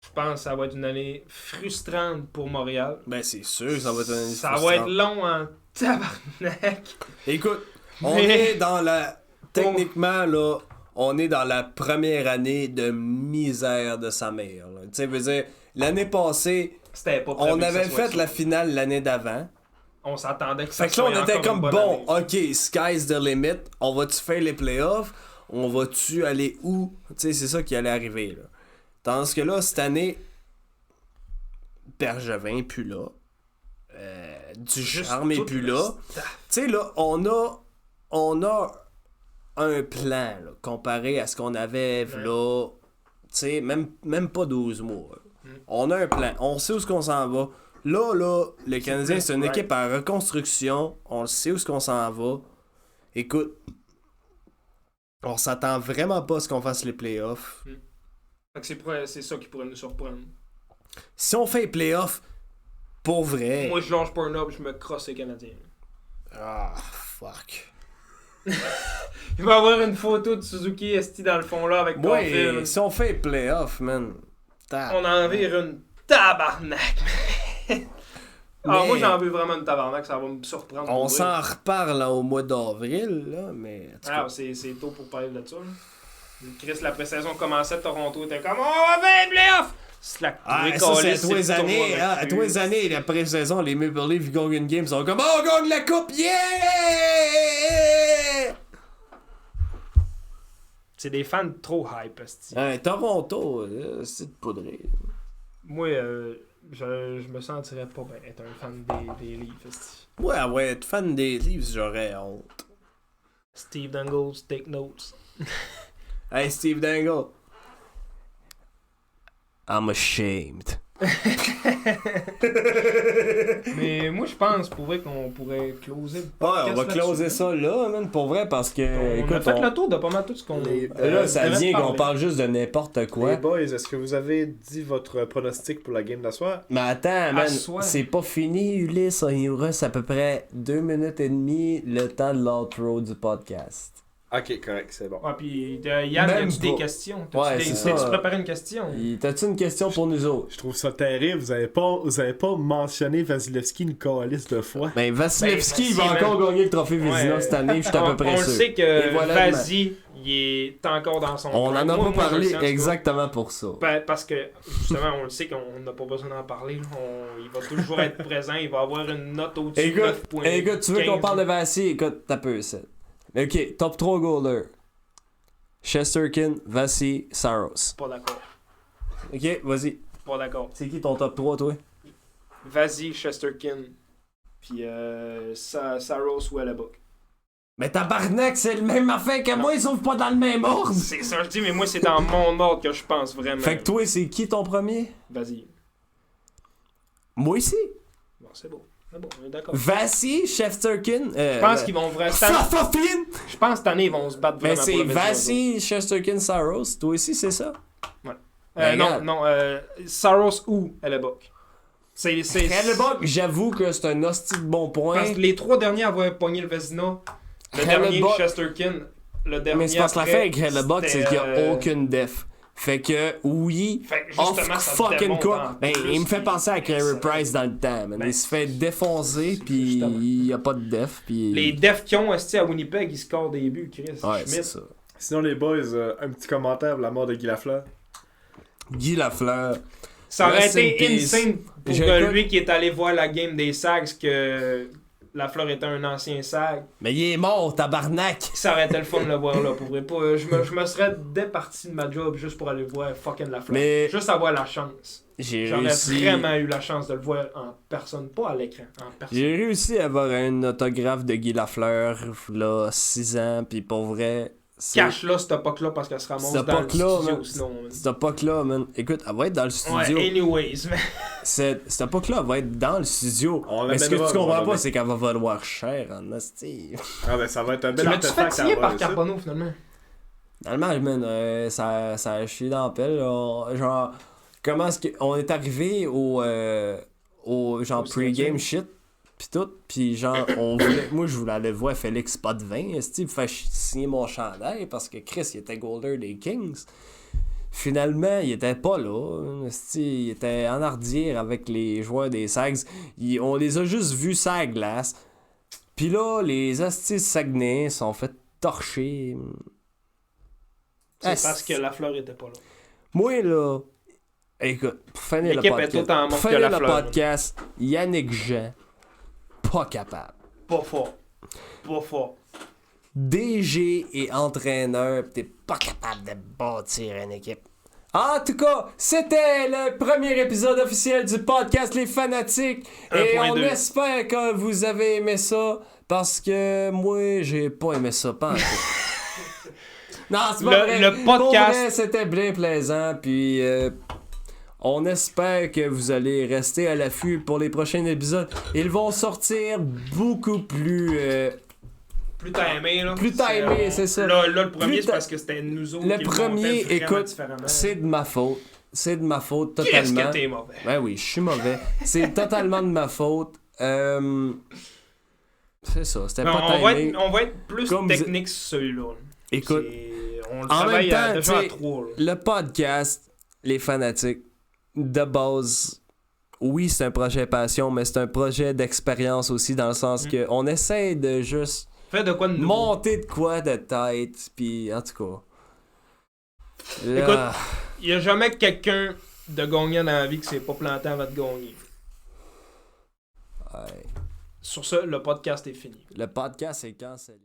Je pense que ça va être une année frustrante pour Montréal. Ben c'est sûr que ça va être une année Ça va frustrante. être long en tabarnak. Écoute, On est dans la... Techniquement, là, on est dans la première année de misère de sa mère. Tu sais, veux dire, l'année passée, C'était pas on avait fait la finale l'année d'avant. On s'attendait que ça Fait que là, on soit était encore comme, une bonne bon, année. ok, sky's the limit. On va-tu faire les playoffs? On va-tu aller où? Tu sais, c'est ça qui allait arriver, là. Tandis que là, cette année, Bergevin est plus là. Ducharme est tout plus le là. Tu sais, là, on a un plan, là, comparé à ce qu'on avait, là, tu sais, même pas 12 mois. On a un plan. On sait où est-ce qu'on s'en va. Là, le Canadien, c'est une équipe en reconstruction. On sait où est-ce qu'on s'en va. Écoute, on s'attend vraiment pas à ce qu'on fasse les playoffs. Fait que c'est ça qui pourrait nous surprendre. Si on fait les playoffs, pour vrai... Moi, je lâche Pornhub, je me crosse les Canadiens. Ah, fuck. Il va y avoir une photo de Suzuki Esti dans le fond là avec ton film. Ouais, si on fait les playoffs, man... On en vire une tabarnak. Alors moi j'en veux vraiment une tabarnak, ça va me surprendre. On s'en reparle là, au mois d'avril, là, mais... C'est tôt pour parler de ça. Là. Chris, la pré-saison commençait, Toronto était comme « On va faire les playoffs! » Ça, c'est tous les années, hein, tous les années, la pré-saison, les Maple Leafs, ils gagnent une game, ils sont comme « Oh, on gagne la coupe, yeah! » C'est des fans trop hype, esti. Toronto, c'est de poudrer. Moi, je me sentirais pas bien être un fan des Leafs, esti. Ouais, être fan des Leafs, j'aurais honte. Steve Dangles, take notes. Hey, Steve Dangle. I'm ashamed. Mais moi, je pense pour vrai qu'on pourrait closer le Ouais, podcast on va closer là-dessus. ça là, man, pour vrai, parce que... On écoute, a fait le tour de pas mal tout ce qu'on... Là, ça devait vient qu'on parler. parle juste de n'importe quoi. Les boys, est-ce que vous avez dit votre pronostic pour la game de la soirée? Mais attends, man, soir. c'est pas fini, Ulysse. Il nous reste à peu près 2 minutes et demie le temps de l'outro du podcast. Ok, correct, c'est bon. Ouais, puis Yann, Même as-tu des pas. questions? Ouais, c'est ça. T'as-tu préparé une question? T'as-tu une question pour nous autres? Je trouve ça terrible, vous avez pas mentionné Vasilevski une calice de fois. Ben, Vasilevski, Ben, il va si, encore gagner le trophée Vézina Ouais. cette année, je suis à peu près On sûr. le sait Et que voilà, Vasi, il est encore dans son On en a prime. Moi, pas je le parlé sais, en tout cas. exactement pour ça. Parce que, justement, on le sait qu'on n'a pas besoin d'en parler. Il va toujours être présent. Il va avoir une note au-dessus de 9 points. Écoute, tu veux qu'on parle de Vasi? Écoute, t'as peu ça. Ok, top 3 goalers. Chesterkin, Vasi, Saros. Pas d'accord. Ok, vas-y. Pas d'accord. C'est qui ton top 3, toi? Vasi, Chesterkin, puis Saros ou Hellebuck. Mais tabarnak, c'est le même affaire que moi, ils sont pas dans le même ordre! C'est ça, je dis, mais moi, c'est dans mon ordre que je pense vraiment. Fait que toi, c'est qui ton premier? Vas-y. Moi aussi. Bon, c'est beau. C'est bon, on est d'accord. Vasi, Chesterkin. Je pense qu'ils vont vraiment. Fafafine! Je pense que cette année, ils vont se battre Mais vraiment c'est pour le Vezina. Vasi, Chesterkin, Saros. Toi aussi, c'est ça? Ben, regarde. Non, Saros ou Hellebuck. C'est Hellebuck, j'avoue que c'est un hostie de bon point. Parce que les 3 derniers avaient pogné le Vezina. Le dernier, Hellebuck- Chesterkin. Le dernier. Mais c'est parce que après, l'affaire avec Hellebuck, c'est qu'il n'y a c'était, aucune def. Fait que, oui, Fait que off justement, ça fucking démontre quoi. en Ben, plus il me fait qu'il- penser à Carey ça- Price dans le temps, man. Ben, Il se fait défoncer, puis justement. il n'y a pas de def, puis... Les defs qui ont à Winnipeg, ils scorent des buts, Chris. Ouais, c'est Schmidt. ça. Sinon, les boys, un petit commentaire pour la mort de Guy Lafleur. Guy Lafleur. Ça aurait Rest in été peace. insane pour J'écoute- lui qui est allé voir la game des Sags que Lafleur était un ancien Sag. Mais il est mort, tabarnak! Ça aurait été le fun de le voir là. Pour vrai. Pas, je me serais départi de ma job juste pour aller voir fucking Lafleur. Mais- Juste avoir la chance. J'ai J'aurais réussi... vraiment eu la chance de le voir en personne. Pas à l'écran, en personne. J'ai réussi à avoir un autographe de Guy Lafleur, là, 6 ans, puis pour vrai... Cache là cette époque-là parce qu'elle se ramasse Cette dans le époque-là, studio man. sinon. man. Cette époque-là, man. Écoute, elle va être dans le studio. Ouais, anyways. mais- Cette époque-là, elle va être dans le studio. On Mais ce que l'amènera, tu on comprends l'amène. pas, c'est qu'elle va valoir cher en hostie. Ah ben ça va être un Tu bel l'as-tu fait artefact à signer avoir, par ça. Carbonneau finalement? Normalement, man, ça a chié dans la pelle. Genre, comment est-ce qu'on est arrivé au genre Au pre-game stadium. shit, pis tout, pis genre, moi je voulais aller voir Félix Potvin, esti, pour faire signer mon chandail, parce que Chris, il était golder des Kings. Finalement, il était pas là, esti, il était en ardière avec les joueurs des Sags. On les a juste vus sur la glace. Puis là, les hosties Saguenay sont fait torcher. C'est parce que la fleur était pas là. Moi, là, écoute, pour finir le L'équipe podcast, est autant morte que la fleur. podcast, Yannick Jean, pas capable. Pas fort. DG et entraîneur, pis t'es pas capable de bâtir une équipe. En tout cas, c'était le premier épisode officiel du podcast Les Fanatiques. Et on espère que vous avez aimé ça, parce que moi, j'ai pas aimé ça, pas en tout. Non, c'est pas vrai. Le podcast... Pour vrai, c'était bien plaisant, puis... on espère que vous allez rester à l'affût pour les prochains épisodes. Ils vont sortir beaucoup plus... plus timé, là. Plus timé, c'est ça. Là, le premier, c'est parce que c'était nous autres. Le premier, écoute, c'est de ma faute. C'est de ma faute, totalement. Qu'est-ce que t'es mauvais? Ben oui, je suis mauvais. C'est totalement de ma faute. C'est ça, c'était pas timé. On va être plus comme technique sur celui-là. Écoute, on le en même temps, déjà à 3. Le podcast, Les Fanatiques, de base, oui, c'est un projet passion, mais c'est un projet d'expérience aussi, dans le sens que on essaie de juste de quoi de monter de quoi de tête, puis en tout cas. Là... Écoute, il n'y a jamais quelqu'un de gagnant dans la vie qui s'est pas planté avant de gagner. Ouais. Sur ça, le podcast est fini. Le podcast est cancellé.